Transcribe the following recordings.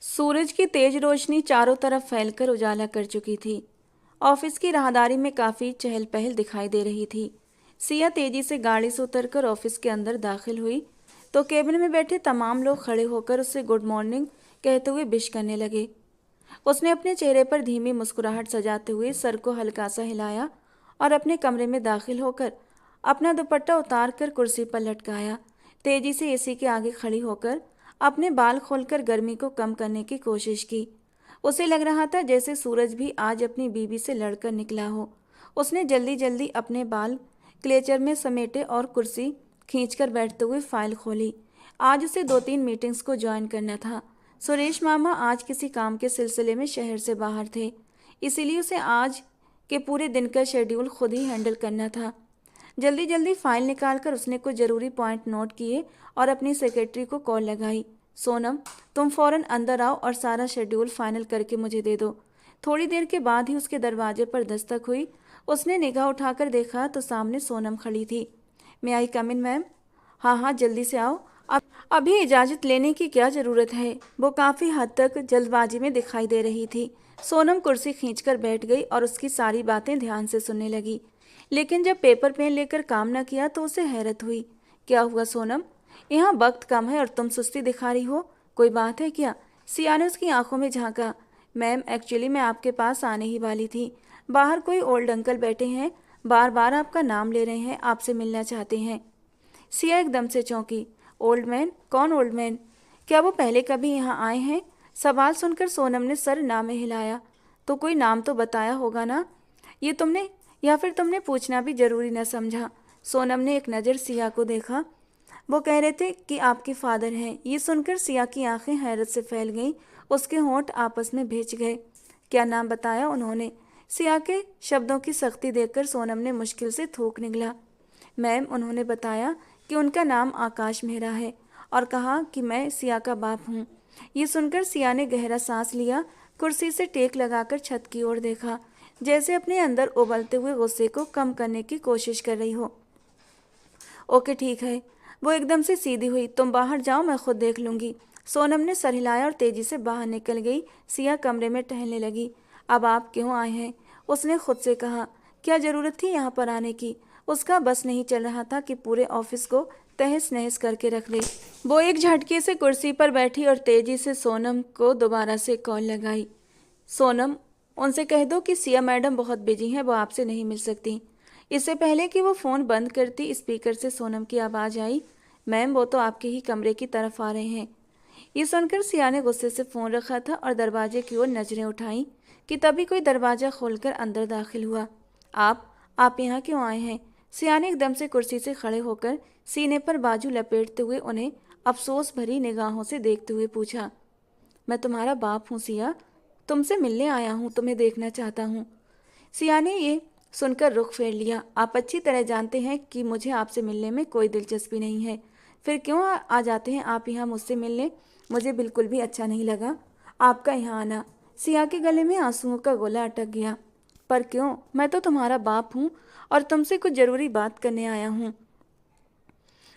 सूरज की तेज रोशनी चारों तरफ फैलकर उजाला कर चुकी थी। ऑफिस की राहदारी में काफी चहल पहल दिखाई दे रही थी। सिया तेजी से गाड़ी से उतरकर ऑफिस के अंदर दाखिल हुई तो केबिन में बैठे तमाम लोग खड़े होकर उससे गुड मॉर्निंग कहते हुए विश करने लगे। उसने अपने चेहरे पर धीमी मुस्कुराहट सजाते हुए सर को हल्का सा हिलाया और अपने कमरे में दाखिल होकर अपना दुपट्टा उतार कर कुर्सी पर लटकाया। तेजी से एसी के आगे खड़ी होकर अपने बाल खोलकर गर्मी को कम करने की कोशिश की। उसे लग रहा था जैसे सूरज भी आज अपनी बीवी से लड़कर निकला हो। उसने जल्दी जल्दी अपने बाल क्लेचर में समेटे और कुर्सी खींचकर बैठते हुए फाइल खोली। आज उसे 2-3 मीटिंग्स को ज्वाइन करना था। सुरेश मामा आज किसी काम के सिलसिले में शहर से बाहर थे, इसीलिए उसे आज के पूरे दिन का शेड्यूल खुद ही हैंडल करना था। जल्दी जल्दी फाइल निकालकर उसने कुछ ज़रूरी पॉइंट नोट किए और अपनी सेक्रेटरी को कॉल लगाई। सोनम, तुम फ़ौरन अंदर आओ और सारा शेड्यूल फाइनल करके मुझे दे दो। थोड़ी देर के बाद ही उसके दरवाजे पर दस्तक हुई। उसने निगाह उठाकर देखा तो सामने सोनम खड़ी थी। मैं आई कम इन मैम? हाँ हाँ, जल्दी से आओ। अब अभी इजाज़त लेने की क्या ज़रूरत है? वो काफ़ी हद तक जल्दबाजी में दिखाई दे रही थी। सोनम कुर्सी खींचकर बैठ गई और उसकी सारी बातें ध्यान से सुनने लगी, लेकिन जब पेपर पेन लेकर काम न किया तो उसे हैरत हुई। क्या हुआ सोनम? यहाँ वक्त कम है और तुम सुस्ती दिखा रही हो, कोई बात है क्या? सिया ने उसकी आंखों में झांका। मैम, एक्चुअली मैं आपके पास आने ही वाली थी। बाहर कोई ओल्ड अंकल बैठे हैं, बार बार आपका नाम ले रहे हैं, आपसे मिलना चाहते हैं। सिया एकदम से चौंकी। Old man? कौन ओल्ड मैन? क्या वो पहले कभी यहाँ आए हैं? सवाल सुनकर सोनम ने सर ना में हिलाया। तो कोई नाम तो बताया होगा ना? ये तुमने या फिर तुमने पूछना भी जरूरी न समझा? सोनम ने एक नज़र सिया को देखा। वो कह रहे थे कि आपके फादर हैं। ये सुनकर सिया की आंखें हैरत से फैल गईं। उसके होंठ आपस में भिज गए। क्या नाम बताया उन्होंने? सिया के शब्दों की सख्ती देखकर सोनम ने मुश्किल से थूक निकला। मैम, उन्होंने बताया कि उनका नाम आकाश मेहरा है और कहा कि मैं सिया का बाप हूँ। ये सुनकर सिया ने गहरा सांस लिया, कुर्सी से टेक लगाकर छत की ओर देखा, जैसे अपने अंदर उबलते हुए गुस्से को कम करने की कोशिश कर रही हो। ओके ठीक है। वो एकदम से सीधी हुई। तुम बाहर जाओ, मैं खुद देख लूँगी। सोनम ने सर हिलाया और तेजी से बाहर निकल गई। सिया कमरे में टहलने लगी। अब आप क्यों आए हैं? उसने खुद से कहा। क्या ज़रूरत थी यहाँ पर आने की? उसका बस नहीं चल रहा था कि पूरे ऑफिस को तहस नहस करके रख दे। वो एक झटके से कुर्सी पर बैठी और तेजी से सोनम को दोबारा से कॉल लगाई। सोनम, उनसे कह दो कि सिया मैडम बहुत बिजी हैं, वो आपसे नहीं मिल सकती। इससे पहले कि वो फ़ोन बंद करती, स्पीकर से सोनम की आवाज़ आई। मैम, वो तो आपके ही कमरे की तरफ आ रहे हैं। ये सुनकर सिया ने गुस्से से फ़ोन रखा था और दरवाजे की ओर नज़रें उठाईं कि तभी कोई दरवाज़ा खोलकर अंदर दाखिल हुआ। आप यहाँ क्यों आए हैं? सिया ने एकदम से कुर्सी से खड़े होकर सीने पर बाजू लपेटते हुए उन्हें अफसोस भरी निगाहों से देखते हुए पूछा। मैं तुम्हारा बाप हूँ सिया, तुमसे मिलने आया हूँ, तुम्हें देखना चाहता हूँ। सिया ने ये सुनकर रुख फेर लिया। आप अच्छी तरह जानते हैं कि मुझे आपसे मिलने में कोई दिलचस्पी नहीं है, फिर क्यों आ जाते हैं आप यहाँ मुझसे मिलने? मुझे बिल्कुल भी अच्छा नहीं लगा आपका यहाँ आना। सिया के गले में आंसुओं का गोला अटक गया। पर क्यों? मैं तो तुम्हारा बाप हूँ और तुमसे कुछ ज़रूरी बात करने आया हूँ।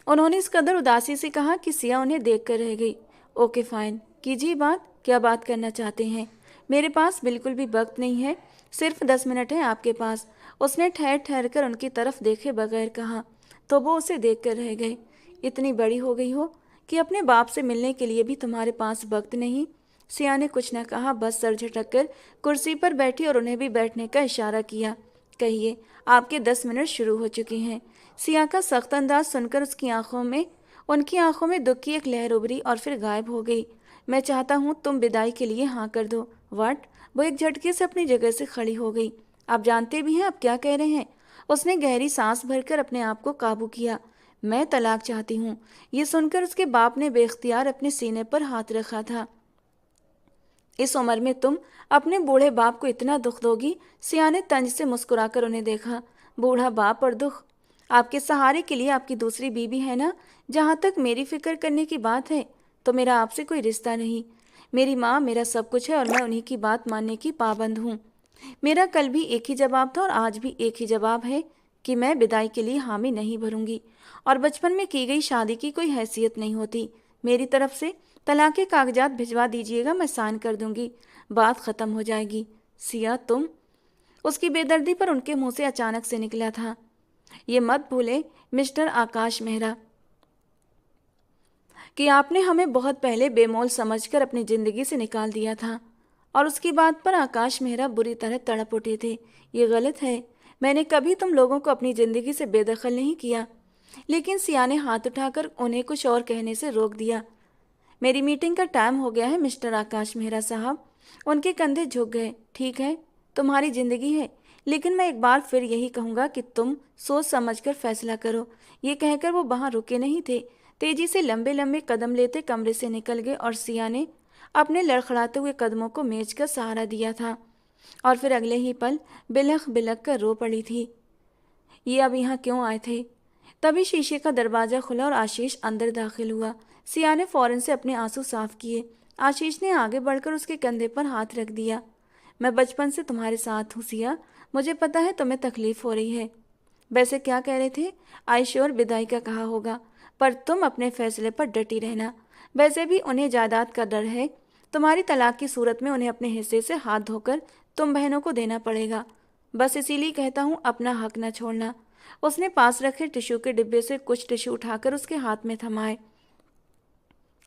उन्होंने इस कदर उदासी से कहा कि सिया उन्हें देख कर रह गई। ओके फाइन, कीजिए बात। क्या बात करना चाहते हैं? मेरे पास बिल्कुल भी वक्त नहीं है, सिर्फ 10 मिनट है आपके पास। उसने ठहर ठहर कर उनकी तरफ देखे बगैर कहा। तो वो उसे देख कर रह गए। इतनी बड़ी हो गई हो कि अपने बाप से मिलने के लिए भी तुम्हारे पास वक्त नहीं? सिया ने कुछ न कहा, बस सर झटक कर कुर्सी पर बैठी और उन्हें भी बैठने का इशारा किया। कहिए, आपके 10 मिनट शुरू हो चुके हैं। सिया का सख्त अंदाज सुनकर उनकी आंखों में दुख की एक लहर उभरी और फिर गायब हो गई। मैं चाहता हूँ तुम विदाई के लिए हाँ कर दो। व्हाट? वो एक झटके से अपनी जगह से खड़ी हो गई। आप जानते भी हैं आप क्या कह रहे हैं? उसने गहरी सांस भरकर अपने आप को काबू किया। मैं तलाक चाहती हूँ। ये सुनकर उसके बाप ने बेख्तियार अपने सीने पर हाथ रखा था। इस उम्र में तुम अपने बूढ़े बाप को इतना दुख दोगी? सिया ने तंज से मुस्कुराकर उन्हें देखा। बूढ़ा बाप और दुख? आपके सहारे के लिए आपकी दूसरी बीवी है ना? जहाँ तक मेरी फिक्र करने की बात है तो मेरा आपसे कोई रिश्ता नहीं। मेरी माँ मेरा सब कुछ है और मैं उन्हीं की बात मानने की पाबंद हूँ। मेरा कल भी एक ही जवाब था और आज भी एक ही जवाब है कि मैं विदाई के लिए हामी नहीं भरूंगी। और बचपन में की गई शादी की कोई हैसियत नहीं होती। मेरी तरफ से तलाक के कागजात भिजवा दीजिएगा, मैं साइन कर दूंगी, बात खत्म हो जाएगी। सिया तुम? उसकी बेदर्दी पर उनके मुंह से अचानक से निकला था। ये मत भूले मिस्टर आकाश मेहरा कि आपने हमें बहुत पहले बेमौल समझकर अपनी जिंदगी से निकाल दिया था। और उसकी बात पर आकाश मेहरा बुरी तरह तड़प उठे थे। ये गलत है, मैंने कभी तुम लोगों को अपनी जिंदगी से बेदखल नहीं किया। लेकिन सिया ने हाथ उठाकर उन्हें कुछ और कहने से रोक दिया। मेरी मीटिंग का टाइम हो गया है मिस्टर आकाश मेहरा साहब। उनके कंधे झुक गए। ठीक है, तुम्हारी जिंदगी है, लेकिन मैं एक बार फिर यही कहूंगा कि तुम सोच समझकर फैसला करो। ये कहकर वो वहां रुके नहीं थे, तेजी से लंबे लंबे कदम लेते कमरे से निकल गए और सिया ने अपने लड़खड़ाते हुए कदमों को मेज का सहारा दिया था और फिर अगले ही पल बिलख बिलख कर रो पड़ी थी। ये अब यहाँ क्यों आए थे? तभी शीशे का दरवाजा खुला और आशीष अंदर दाखिल हुआ। सिया ने फौरन से अपने आंसू साफ किए। आशीष ने आगे बढ़कर उसके कंधे पर हाथ रख दिया। मैं बचपन से तुम्हारे साथ हूँ सिया, मुझे पता है तुम्हें तकलीफ हो रही है। वैसे क्या कह रहे थे? आयशोर विदाई का कहा होगा, पर तुम अपने फैसले पर डटी रहना। वैसे भी उन्हें जायदाद का डर है। तुम्हारी तलाक की सूरत में उन्हें अपने हिस्से से हाथ धोकर तुम बहनों को देना पड़ेगा। बस इसीलिए कहता हूँ अपना हक न छोड़ना। उसने पास रखे टिश्यू के डिब्बे से कुछ टिश्यू उठाकर उसके हाथ में थमाए।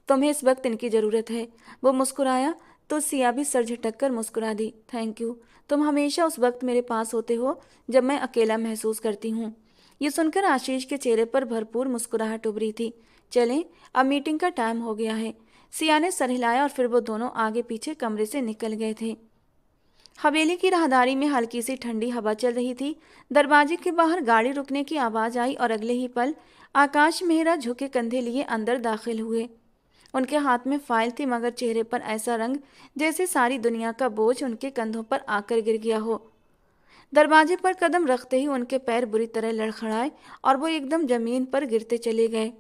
तुम्हें इस वक्त इनकी ज़रूरत है। वो मुस्कुराया तो सिया भी सर झटक कर मुस्कुरा दी। थैंक यू, तुम हमेशा उस वक्त मेरे पास होते हो जब मैं अकेला महसूस करती हूँ। ये सुनकर आशीष के चेहरे पर भरपूर मुस्कुराहट उभरी थी। चलें, अब मीटिंग का टाइम हो गया है। सिया ने सर हिलाया और फिर वो दोनों आगे पीछे कमरे से निकल गए थे। हवेली की राहदारी में हल्की सी ठंडी हवा चल रही थी। दरवाजे के बाहर गाड़ी रुकने की आवाज़ आई और अगले ही पल आकाश मेहरा झुके कंधे लिए अंदर दाखिल हुए। उनके हाथ में फाइल थी, मगर चेहरे पर ऐसा रंग जैसे सारी दुनिया का बोझ उनके कंधों पर आकर गिर गया हो। दरवाजे पर कदम रखते ही उनके पैर बुरी तरह लड़खड़ाए और वो एकदम जमीन पर गिरते चले गए।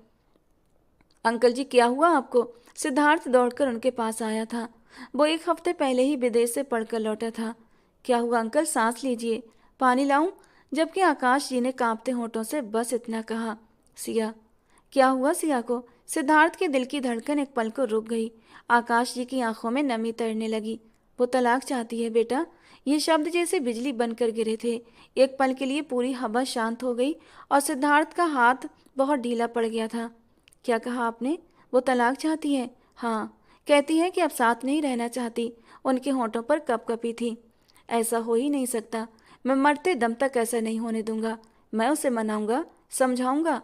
अंकल जी, क्या हुआ आपको? सिद्धार्थ दौड़कर उनके पास आया था। वो एक हफ्ते पहले ही विदेश से पढ़कर लौटा था। क्या हुआ अंकल? सांस लीजिए। पानी लाऊं? जबकि आकाश जी ने कांपते होठों से बस इतना कहा। सिया? क्या हुआ सिया को? सिद्धार्थ के दिल की धड़कन एक पल को रुक गई। आकाश जी की आंखों में नमी तैरने लगी। वो तलाक चाहती है बेटा। ये शब्द जैसे बिजली बनकर गिरे थे। एक पल के लिए पूरी हवा शांत हो गई और सिद्धार्थ का हाथ बहुत ढीला पड़ गया था। क्या कहा आपने? वो तलाक चाहती है? हाँ, कहती है कि अब साथ नहीं रहना चाहती। उनके होंठों पर कपकपी थी। ऐसा हो ही नहीं सकता। मैं मरते दम तक ऐसा नहीं होने दूंगा। मैं उसे मनाऊंगा, समझाऊंगा।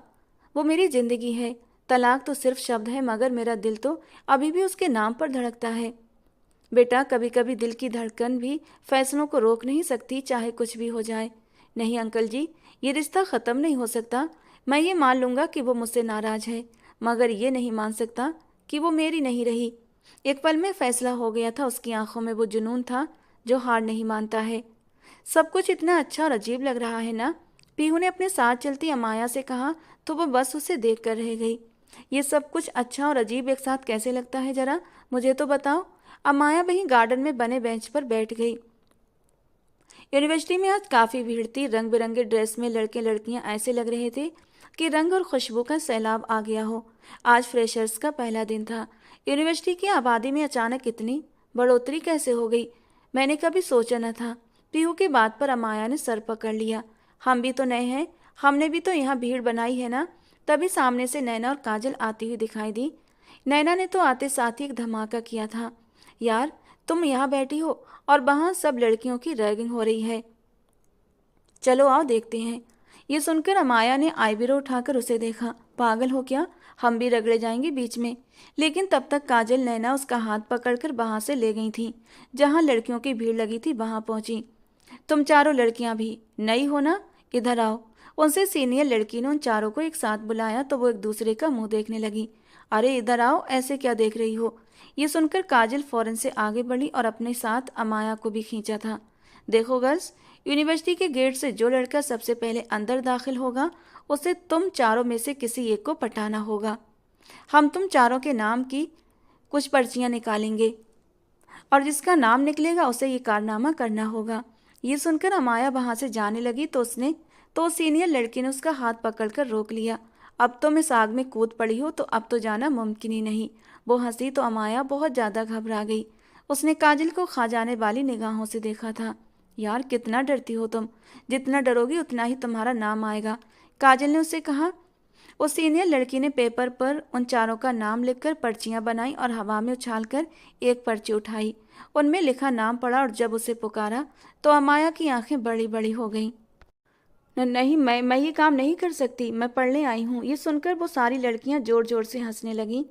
वो मेरी जिंदगी है। तलाक तो सिर्फ शब्द है, मगर मेरा दिल तो अभी भी उसके नाम पर धड़कता है। बेटा, कभी कभी दिल की धड़कन भी फैसलों को रोक नहीं सकती, चाहे कुछ भी हो जाए। नहीं अंकल जी, ये रिश्ता ख़त्म नहीं हो सकता। मैं ये मान लूँगा कि वो मुझसे नाराज़ है, मगर ये नहीं मान सकता कि वो मेरी नहीं रही। एक पल में फैसला हो गया था। उसकी आंखों में वो जुनून था जो हार नहीं मानता है। सब कुछ इतना अच्छा और अजीब लग रहा है ना? पीहू ने अपने साथ चलती अमाया से कहा तो वो बस उसे देख कर रह गई। ये सब कुछ अच्छा और अजीब एक साथ कैसे लगता है, जरा मुझे तो बताओ। अमाया वहीं गार्डन में बने बेंच पर बैठ गई। यूनिवर्सिटी में आज काफ़ी भीड़ थी। रंग बिरंगे ड्रेस में लड़के लड़कियां ऐसे लग रहे थे कि रंग और खुशबू का सैलाब आ गया हो। आज फ्रेशर्स का पहला दिन था। यूनिवर्सिटी की आबादी में अचानक इतनी बढ़ोतरी कैसे हो गई? मैंने कभी सोचा न था। पीहू की बात पर अमाया ने सर पकड़ लिया। हम भी तो नए हैं, हमने भी तो यहाँ भीड़ बनाई है ना। तभी सामने से नैना और काजल आती हुई दिखाई दी। नैना ने तो आते साथ ही एक धमाका किया था। यार, तुम यहाँ बैठी हो और वहाँ सब लड़कियों की रैगिंग हो रही है। चलो आओ देखते हैं। ये सुनकर अमाया ने आईब्रो उठाकर उसे देखा। पागल हो क्या? हम भी रगड़े जाएंगे बीच में। लेकिन तब तक काजल नैना उसका हाथ पकड़कर वहाँ से ले गई थी। जहाँ लड़कियों की भीड़ लगी थी वहाँ पहुँची। तुम चारों लड़कियाँ भी नई हो ना? इधर आओ। उनसे सीनियर लड़की ने उन चारों को एक साथ बुलाया तो वो एक दूसरे का मुंह देखने लगी। अरे इधर आओ, ऐसे क्या देख रही हो? ये सुनकर काजल फौरन से आगे बढ़ी और अपने साथ अमाया को भी खींचा था। देखो गर्ल्स, यूनिवर्सिटी के गेट से जो लड़का सबसे पहले अंदर दाखिल होगा उसे तुम चारों में से किसी एक को पटाना होगा। हम तुम चारों के नाम की कुछ पर्चियां निकालेंगे और जिसका नाम निकलेगा उसे ये कारनामा करना होगा। ये सुनकर अमाया वहां से जाने लगी तो उस सीनियर लड़की ने उसका हाथ पकड़कर रोक लिया अब तो मैं आग में कूद पड़ी हूँ, तो अब तो जाना मुमकिन ही नहीं। वो हंसी तो अमाया बहुत ज़्यादा घबरा गई। उसने काजल को खा जाने वाली निगाहों से देखा था। यार कितना डरती हो तुम, जितना डरोगी उतना ही तुम्हारा नाम आएगा, काजल ने उससे कहा। उस सीनियर लड़की ने पेपर पर उन चारों का नाम लिखकर पर्चियां बनाई और हवा में उछालकर एक पर्ची उठाई। उनमें लिखा नाम पढ़ा और जब उसे पुकारा तो अमाया की आंखें बड़ी बड़ी हो गईं। नहीं, मैं ये काम नहीं कर सकती, मैं पढ़ने आई हूँ। ये सुनकर वो सारी लड़कियां जोर जोर से हंसने लगीं।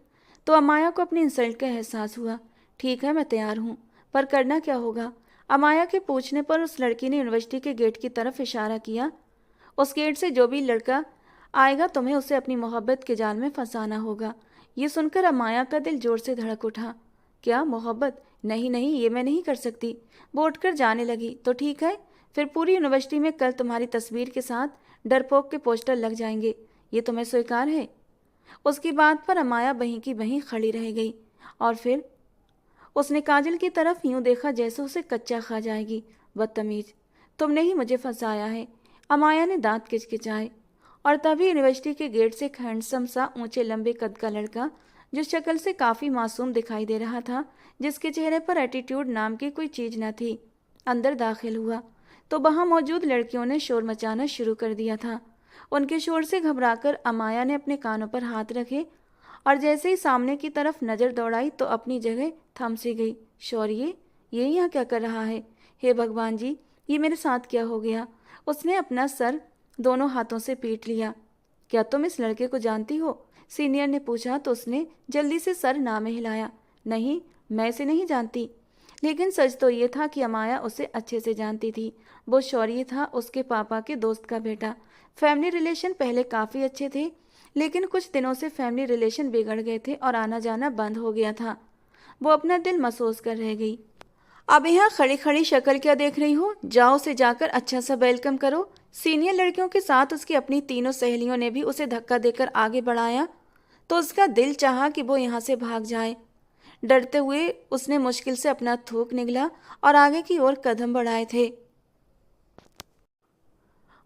तो अमाया को अपनी इंसल्ट का एहसास हुआ। ठीक है, मैं तैयार हूँ, पर करना क्या होगा? अमाया के पूछने पर उस लड़की ने यूनिवर्सिटी के गेट की तरफ इशारा किया। उस गेट से जो भी लड़का आएगा तुम्हें उसे अपनी मोहब्बत के जाल में फंसाना होगा। ये सुनकर अमाया का दिल जोर से धड़क उठा। क्या मोहब्बत? नहीं नहीं, ये मैं नहीं कर सकती। वो उठकर जाने लगी। तो ठीक है, फिर पूरी यूनिवर्सिटी में कल तुम्हारी तस्वीर के साथ डरपोक के पोस्टर लग जाएंगे। ये तुम्हें स्वीकार है? उसकी बात पर अमाया वहीं की वहीं खड़ी रह गई और फिर उसने काजल की तरफ यूं देखा जैसे उसे कच्चा खा जाएगी। बदतमीज, तुमने ही मुझे फंसाया है। अमाया ने दांत किचकिचाए और तभी यूनिवर्सिटी के गेट से एक हैंडसम सा ऊंचे लंबे कद का लड़का, जो शक्ल से काफी मासूम दिखाई दे रहा था, जिसके चेहरे पर एटीट्यूड नाम की कोई चीज न थी, अंदर दाखिल हुआ। तो वहां मौजूद लड़कियों ने शोर मचाना शुरू कर दिया था। उनके शोर से घबराकर अमाया ने अपने कानों पर हाथ रखे और जैसे ही सामने की तरफ नजर दौड़ाई तो अपनी जगह थम सी गई। शौर्य, ये यहाँ क्या कर रहा है? हे भगवान जी, ये मेरे साथ क्या हो गया? उसने अपना सर दोनों हाथों से पीट लिया। क्या तुम इस लड़के को जानती हो? सीनियर ने पूछा तो उसने जल्दी से सर ना में हिलाया। नहीं, मैं इसे नहीं जानती। लेकिन सच तो ये था कि अमाया उसे अच्छे से जानती थी। वो शौर्य था, उसके पापा के दोस्त का बेटा। फैमिली रिलेशन पहले काफ़ी अच्छे थे, लेकिन कुछ दिनों से फैमिली रिलेशन बिगड़ गए थे और आना जाना बंद हो गया था। वो अपना दिल महसूस कर रह गई। अब यहाँ खड़ी खड़ी शक्ल क्या देख रही हो? जाओ उसे जाकर अच्छा सा वेलकम करो। सीनियर लड़कियों के साथ उसकी अपनी तीनों सहेलियों ने भी उसे धक्का देकर आगे बढ़ाया तो उसका दिल चाहा कि वो यहाँ से भाग जाए। डरते हुए उसने मुश्किल से अपना थूक निगला और आगे की ओर कदम बढ़ाए थे।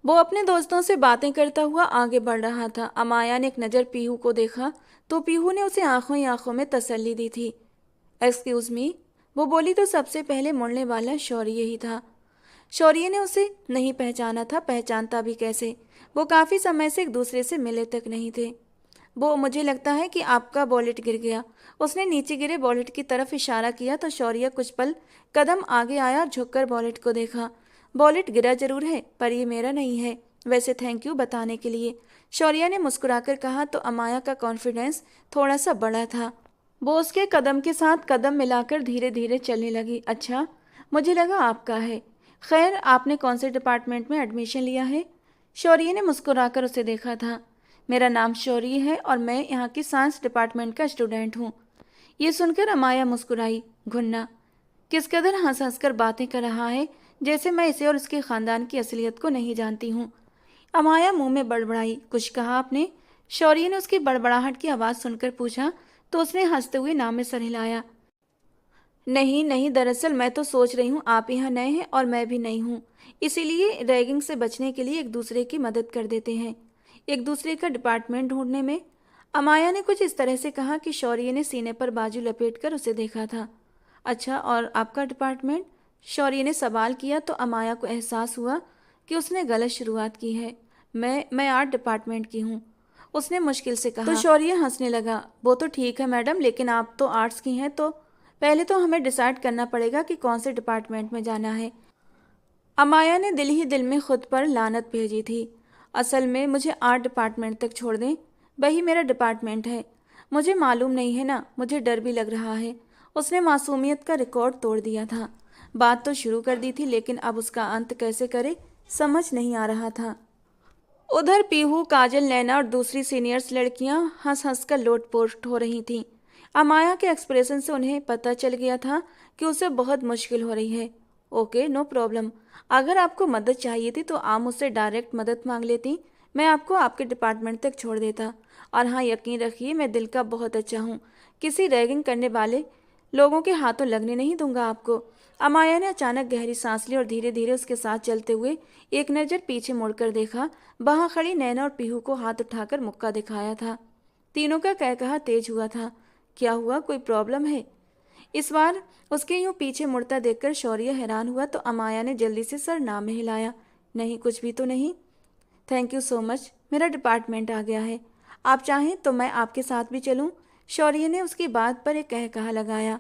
वो अपने दोस्तों से बातें करता हुआ आगे बढ़ रहा था। अमाया ने एक नज़र पीहू को देखा तो पीहू ने उसे आंखों ही आंखों में तसल्ली दी थी। एक्सक्यूज मी, वो बोली तो सबसे पहले मुड़ने वाला शौर्य ही था। शौर्य ने उसे नहीं पहचाना था, पहचानता भी कैसे? वो काफ़ी समय से एक दूसरे से मिले तक नहीं थे। वो, मुझे लगता है कि आपका वॉलेट गिर गया। उसने नीचे गिरे वॉलेट की तरफ इशारा किया तो शौर्य कुछ पल कदम आगे आया और झुककर वॉलेट को देखा। वॉलेट गिरा जरूर है, पर ये मेरा नहीं है। वैसे थैंक यू बताने के लिए, शौर्य ने मुस्कुराकर कहा तो अमाया का कॉन्फिडेंस थोड़ा सा बड़ा था। वो उसके कदम के साथ कदम मिलाकर धीरे धीरे चलने लगी। अच्छा, मुझे लगा आपका है। खैर, आपने कौन से डिपार्टमेंट में एडमिशन लिया है? शौर्य ने मुस्कुराकर उसे देखा था। मेरा नाम शौर्य है और मैं यहाँ की साइंस डिपार्टमेंट का स्टूडेंट हूँ। ये सुनकर अमाया मुस्कुराई। घुन्ना, किस कदर हंस हंस कर बातें कर रहा है, जैसे मैं इसे और इसके खानदान की असलियत को नहीं जानती हूँ। अमाया मुंह में बड़बड़ाई। कुछ कहा आपने? शौर्य ने उसकी बड़बड़ाहट की आवाज़ सुनकर पूछा तो उसने हंसते हुए नाम में सर हिलाया। नहीं नहीं, दरअसल मैं तो सोच रही हूँ आप यहाँ नए हैं और मैं भी नई हूँ, इसीलिए रैगिंग से बचने के लिए एक दूसरे की मदद कर देते हैं, एक दूसरे का डिपार्टमेंट ढूंढने में। अमाया ने कुछ इस तरह से कहा कि शौर्य ने सीने पर बाजू लपेटकर उसे देखा था। अच्छा, और आपका डिपार्टमेंट? शौर्य ने सवाल किया तो अमाया को एहसास हुआ कि उसने गलत शुरुआत की है। मैं आर्ट डिपार्टमेंट की हूँ, उसने मुश्किल से कहा। तो शौर्य हंसने लगा। वो तो ठीक है मैडम, लेकिन आप तो आर्ट्स की हैं, तो पहले तो हमें डिसाइड करना पड़ेगा कि कौन से डिपार्टमेंट में जाना है। अमाया ने दिल ही दिल में खुद पर लानत भेजी थी। असल में मुझे आर्ट डिपार्टमेंट तक छोड़ दें, वही मेरा डिपार्टमेंट है। मुझे मालूम नहीं है ना, मुझे डर भी लग रहा है। उसने मासूमियत का रिकॉर्ड तोड़ दिया था। बात तो शुरू कर दी थी, लेकिन अब उसका अंत कैसे करे समझ नहीं आ रहा था। उधर पीहू, काजल, नैना और दूसरी सीनियर्स लड़कियां हंस हंस कर लोटपोट हो रही थीं। अमाया के एक्सप्रेशन से उन्हें पता चल गया था कि उसे बहुत मुश्किल हो रही है। Okay, no problem. अगर आपको मदद चाहिए थी तो आप मुझसे डायरेक्ट मदद मांग लेती, मैं आपको आपके डिपार्टमेंट तक छोड़ देता। और हाँ, यकीन रखिए मैं दिल का बहुत अच्छा हूँ, किसी रैगिंग करने वाले लोगों के हाथों लगने नहीं दूंगा आपको। अमाया ने अचानक गहरी सांस ली और धीरे धीरे उसके साथ चलते हुए एक नज़र पीछे मुड़कर देखा। वहां खड़ी नैना और पीहू को हाथ उठाकर मुक्का दिखाया था। तीनों का कहकहा तेज हुआ था। क्या हुआ, कोई प्रॉब्लम है? इस बार उसके यूं पीछे मुड़ता देखकर शौर्य हैरान हुआ तो अमाया ने जल्दी से सर ना में हिलाया। नहीं, कुछ भी तो नहीं। थैंक यू सो मच, मेरा डिपार्टमेंट आ गया है। आप चाहें तो मैं आपके साथ भी चलूं? शौर्य ने उसकी बात पर एक कहकहा लगाया।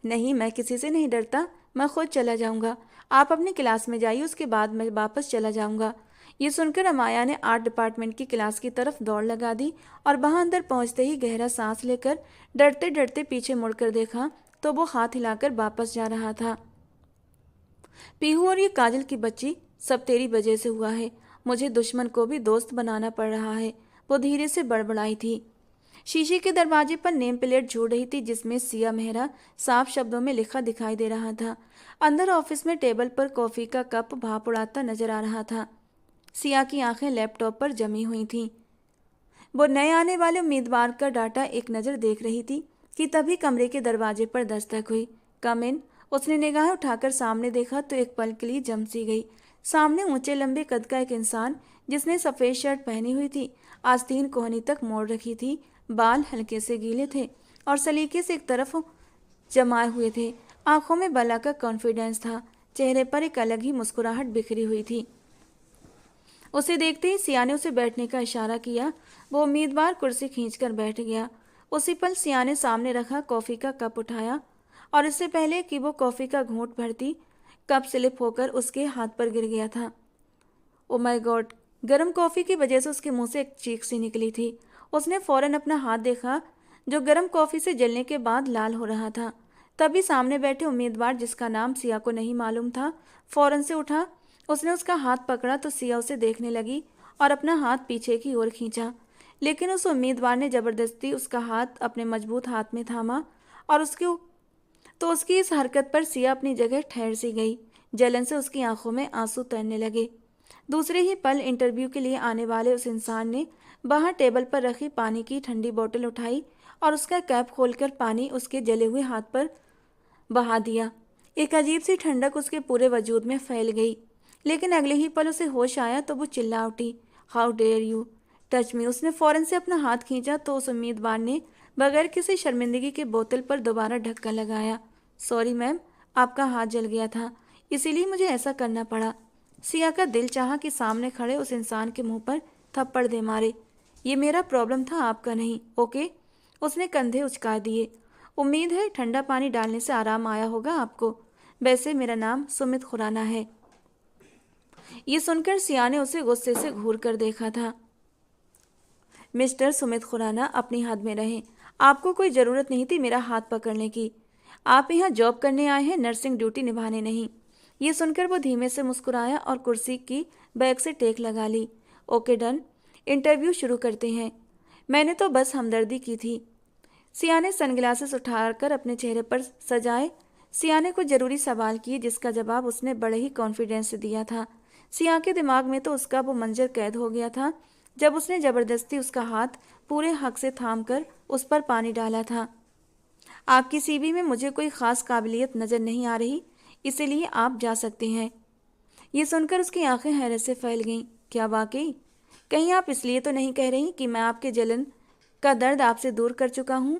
नहीं, मैं किसी से नहीं डरता, मैं खुद चला जाऊंगा। आप अपनी क्लास में जाइए, उसके बाद मैं वापस चला जाऊंगा। ये सुनकर अमाया ने आर्ट डिपार्टमेंट की क्लास की तरफ दौड़ लगा दी और वहां अंदर पहुंचते ही गहरा सांस लेकर डरते डरते पीछे मुड़कर देखा तो वो हाथ हिलाकर वापस जा रहा था। पीहू और ये काजल की बच्ची, सब तेरी वजह से हुआ है। मुझे दुश्मन को भी दोस्त बनाना पड़ रहा है, वो धीरे से बड़बड़ाई थी। शीशे के दरवाजे पर नेम प्लेट झूल रही थी जिसमें सिया मेहरा साफ शब्दों में लिखा दिखाई दे रहा था। अंदर ऑफिस में टेबल पर कॉफी का कप भाप उड़ाता नजर आ रहा था। सिया की आंखें लैपटॉप पर जमी हुई थीं। वो नए आने वाले उम्मीदवार का डाटा एक नज़र देख रही थी कि तभी कमरे के दरवाजे पर दस्तक हुई। कम इन। उसने निगाहें उठाकर सामने देखा तो एक पल के लिए जम सी गई। सामने ऊंचे लंबे कद का एक इंसान जिसने सफ़ेद शर्ट पहनी हुई थी, आस्तीन कोहनी तक मोड़ रखी थी, बाल हल्के से गीले थे और सलीके से एक तरफ जमाए हुए थे। आंखों में बला का कॉन्फिडेंस था, चेहरे पर एक अलग ही मुस्कुराहट बिखरी हुई थी। उसे देखते ही सिया ने उसे बैठने का इशारा किया। वो उम्मीदवार कुर्सी खींचकर बैठ गया। उसी पल सिया ने सामने रखा कॉफ़ी का कप उठाया और इससे पहले कि वो कॉफ़ी का घूंट भरती, कप स्लिप होकर उसके हाथ पर गिर गया था। Oh my God! गर्म कॉफ़ी की वजह से उसके मुंह से एक चीख सी निकली थी। उसने फौरन अपना हाथ देखा जो गर्म कॉफ़ी से जलने के बाद लाल हो रहा था। तभी सामने बैठे उम्मीदवार, जिसका नाम सिया को नहीं मालूम था, फौरन से उठा। उसने उसका हाथ पकड़ा तो सिया उसे देखने लगी और अपना हाथ पीछे की ओर खींचा, लेकिन उस उम्मीदवार ने जबरदस्ती उसका हाथ अपने मजबूत हाथ में थामा और उसकी इस हरकत पर सिया अपनी जगह ठहर सी गई। जलन से उसकी आंखों में आंसू तैरने लगे। दूसरे ही पल इंटरव्यू के लिए आने वाले उस इंसान ने बाहर टेबल पर रखी पानी की ठंडी बोतल उठाई और उसका कैप खोलकर पानी उसके जले हुए हाथ पर बहा दिया। एक अजीब सी ठंडक उसके पूरे वजूद में फैल गई, लेकिन अगले ही पल उसे होश आया तो वो चिल्ला उठी, how dare you touch me. उसने फौरन से अपना हाथ खींचा तो उस उम्मीदवार ने बगैर किसी शर्मिंदगी के बोतल पर दोबारा ढक्कन लगाया। सॉरी मैम, आपका हाथ जल गया था, इसीलिए मुझे ऐसा करना पड़ा। सिया का दिल चाहा कि सामने खड़े उस इंसान के मुंह पर थप्पड़ दे मारे। ये मेरा प्रॉब्लम था, आपका नहीं, ओके? उसने कंधे उचका दिए। उम्मीद है ठंडा पानी डालने से आराम आया होगा आपको। वैसे मेरा नाम सुमित खुराना है। ये सुनकर सिया ने उसे गुस्से से घूर कर देखा था। मिस्टर सुमित खुराना, अपनी हद में रहें। आपको कोई ज़रूरत नहीं थी मेरा हाथ पकड़ने की। आप यहाँ जॉब करने आए हैं, नर्सिंग ड्यूटी निभाने नहीं। ये सुनकर वो धीमे से मुस्कुराया और कुर्सी की बैक से टेक लगा ली। ओके डन, इंटरव्यू शुरू करते हैं। मैंने तो बस हमदर्दी की थी। सिया ने सनग्लासेस उठाकर अपने चेहरे पर सजाए। सिया ने कुछ ज़रूरी सवाल किए जिसका जवाब उसने बड़े ही कॉन्फिडेंस से दिया था। सिया के दिमाग में तो उसका वो मंजर कैद हो गया था जब उसने ज़बरदस्ती उसका हाथ पूरे हक से थाम कर उस पर पानी डाला था। आपकी सीवी में मुझे कोई ख़ास काबिलियत नज़र नहीं आ रही, इसीलिए आप जा सकते हैं। ये सुनकर उसकी आंखें हैरत से फैल गईं। क्या वाकई? कहीं आप इसलिए तो नहीं कह रही कि मैं आपके जलन का दर्द आपसे दूर कर चुका हूँ,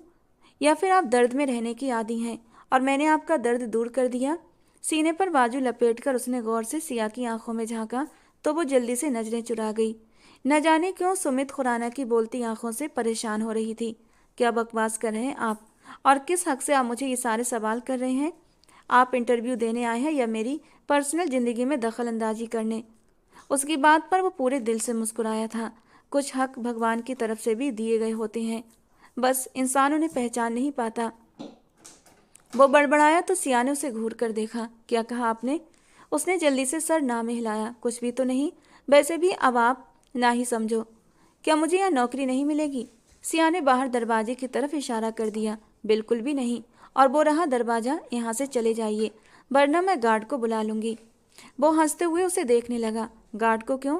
या फिर आप दर्द में रहने की आदी हैं और मैंने आपका दर्द दूर कर दिया? सीने पर बाजू लपेटकर उसने गौर से सिया की आंखों में झांका तो वो जल्दी से नजरें चुरा गई। न जाने क्यों सुमित खुराना की बोलती आंखों से परेशान हो रही थी। क्या बकवास कर रहे हैं आप? और किस हक से आप मुझे ये सारे सवाल कर रहे हैं? आप इंटरव्यू देने आए हैं या मेरी पर्सनल ज़िंदगी में दखल अंदाजी करने? उसकी बात पर वो पूरे दिल से मुस्कुराया था। कुछ हक भगवान की तरफ से भी दिए गए होते हैं, बस इंसान उन्हें पहचान नहीं पाता। वो बड़बड़ाया तो सिया ने उसे घूर कर देखा। क्या कहा आपने? उसने जल्दी से सर ना में हिलाया। कुछ भी तो नहीं, वैसे भी अब आप ना ही समझो। क्या मुझे यहाँ नौकरी नहीं मिलेगी? सिया ने बाहर दरवाजे की तरफ इशारा कर दिया। बिल्कुल भी नहीं, और वो रहा दरवाज़ा, यहाँ से चले जाइए वरना मैं गार्ड को बुला लूँगी। वो हंसते हुए उसे देखने लगा। गार्ड को क्यों?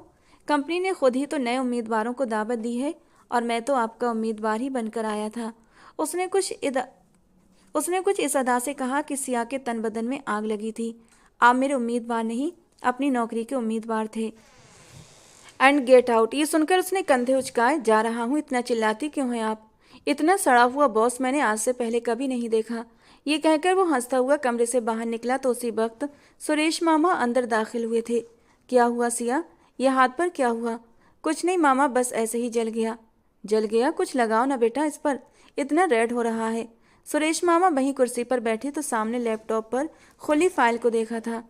कंपनी ने खुद ही तो नए उम्मीदवारों को दावत दी है और मैं तो आपका उम्मीदवार ही बनकर आया था। उसने कुछ इस अदा से कहा कि सिया के तन बदन में आग लगी थी। आप मेरे उम्मीदवार नहीं, अपनी नौकरी के उम्मीदवार थे। And get out. ये सुनकर उसने कंधे उचकाए। जा रहा हूँ, इतना चिल्लाती क्यों हैं आप? इतना सड़ा हुआ बॉस मैंने आज से पहले कभी नहीं देखा। ये कहकर वो हंसता हुआ कमरे से बाहर निकला तो उसी वक्त सुरेश मामा अंदर दाखिल हुए थे। क्या हुआ सिया? यह हाथ पर क्या हुआ? कुछ नहीं मामा, बस ऐसे ही जल गया। जल गया? कुछ लगाओ ना बेटा इस पर, इतना रेड हो रहा है। सुरेश मामा वहीं कुर्सी पर बैठे तो सामने लैपटॉप पर खुली फाइल को देखा था।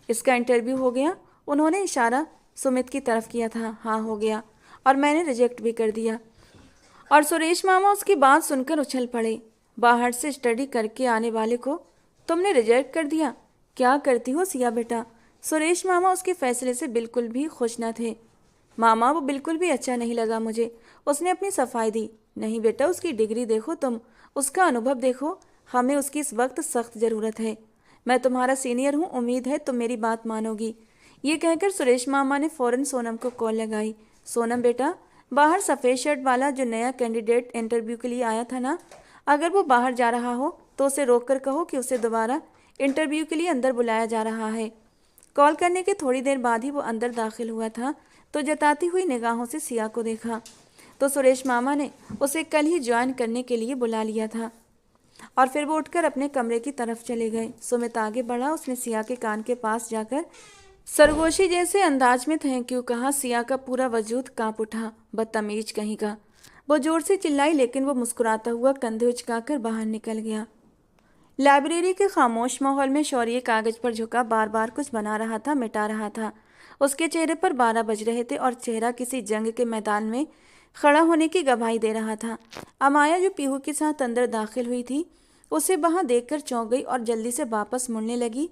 इसका इंटरव्यू हो गया? उन्होंने इशारा सुमित की तरफ किया था। हाँ हो गया, और मैंने रिजेक्ट भी कर दिया। और सुरेश मामा उसकी बात सुनकर उछल पड़े। बाहर से स्टडी करके आने वाले को तुमने रिजेक्ट कर दिया? क्या करती हो सिया बेटा? सुरेश मामा उसके फैसले से बिल्कुल भी खुश न थे। मामा वो बिल्कुल भी अच्छा नहीं लगा मुझे। उसने अपनी सफाई दी। नहीं बेटा, उसकी डिग्री देखो तुम, उसका अनुभव देखो। हमें उसकी इस वक्त सख्त ज़रूरत है। मैं तुम्हारा सीनियर हूँ, उम्मीद है तुम मेरी बात मानोगी। ये कहकर सुरेश मामा ने फौरन सोनम को कॉल लगाई। सोनम बेटा, बाहर सफ़ेद शर्ट वाला जो नया कैंडिडेट इंटरव्यू के लिए आया था ना, अगर वो बाहर जा रहा हो तो उसे रोक कर कहो कि उसे दोबारा इंटरव्यू के लिए अंदर बुलाया जा रहा है। कॉल करने के थोड़ी देर बाद ही वो अंदर दाखिल हुआ था तो जताती हुई निगाहों से सिया को देखा तो सुरेश मामा ने उसे कल ही ज्वाइन करने के लिए बुला लिया था। और फिर वो उठकर अपने कमरे की तरफ चले गए। सुमित आगे बढ़ा। उसने सिया के कान के पास जाकर सरगोशी जैसे अंदाज में थैंक यू कहा। सिया का पूरा वजूद कांप उठा। बदतमीज कहीं का। वो जोर से चिल्लाई, लेकिन वो मुस्कुराता हुआ कंधे उचकाकर बाहर निकल गया। लाइब्रेरी के खामोश माहौल में शौर्य कागज पर झुका बार बार कुछ बना रहा था, मिटा रहा था। उसके चेहरे पर 12 बज रहे थे और चेहरा किसी जंग के मैदान में खड़ा होने की गवाही दे रहा था। अमाया जो पीहू के साथ अंदर दाखिल हुई थी, उसे वहां देखकर चौंक गई और जल्दी से वापस मुड़ने लगी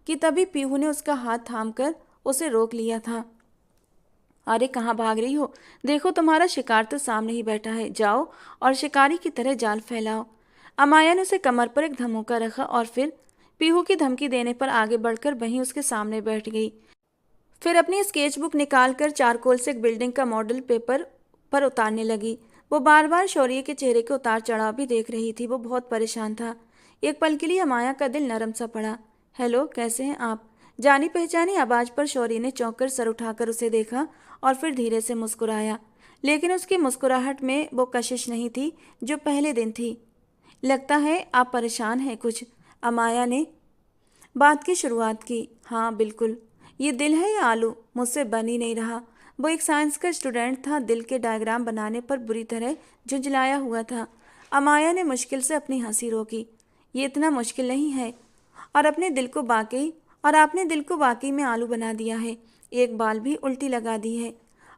कि तभी पीहू ने उसका हाथ थामकर उसे रोक लिया था। अरे कहाँ भाग रही हो? देखो तुम्हारा शिकार तो सामने ही बैठा है। जाओ और शिकारी की तरह जाल फैलाओ। अमाया ने उसे कमर पर एक धमोका रखा और फिर पीहू की धमकी देने पर आगे बढ़कर वहीं उसके सामने बैठ गई। फिर अपनी स्केच बुक निकालकर चारकोल से एक बिल्डिंग का मॉडल पेपर पर उतारने लगी। वो बार बार शौर्य के चेहरे के उतार चढ़ाव भी देख रही थी। वो बहुत परेशान था। एक पल के लिए अमाया का दिल नरम सा पड़ा। हेलो, कैसे हैं आप? जानी पहचानी आवाज पर शौर्य ने चौंक कर सर उठाकर उसे देखा और फिर धीरे से मुस्कुराया, लेकिन उसकी मुस्कुराहट में वो कशिश नहीं थी जो पहले दिन थी। लगता है आप परेशान हैं कुछ, अमाया ने बात की शुरुआत की। हाँ बिल्कुल। ये दिल है या आलू? मुझसे बन ही नहीं रहा। वो एक साइंस का स्टूडेंट था, दिल के डायग्राम बनाने पर बुरी तरह झुंझलाया हुआ था। अमाया ने मुश्किल से अपनी हंसी रोकी। ये इतना मुश्किल नहीं है, और आपने दिल को वाकई में आलू बना दिया है। एक बाल भी उल्टी लगा दी है,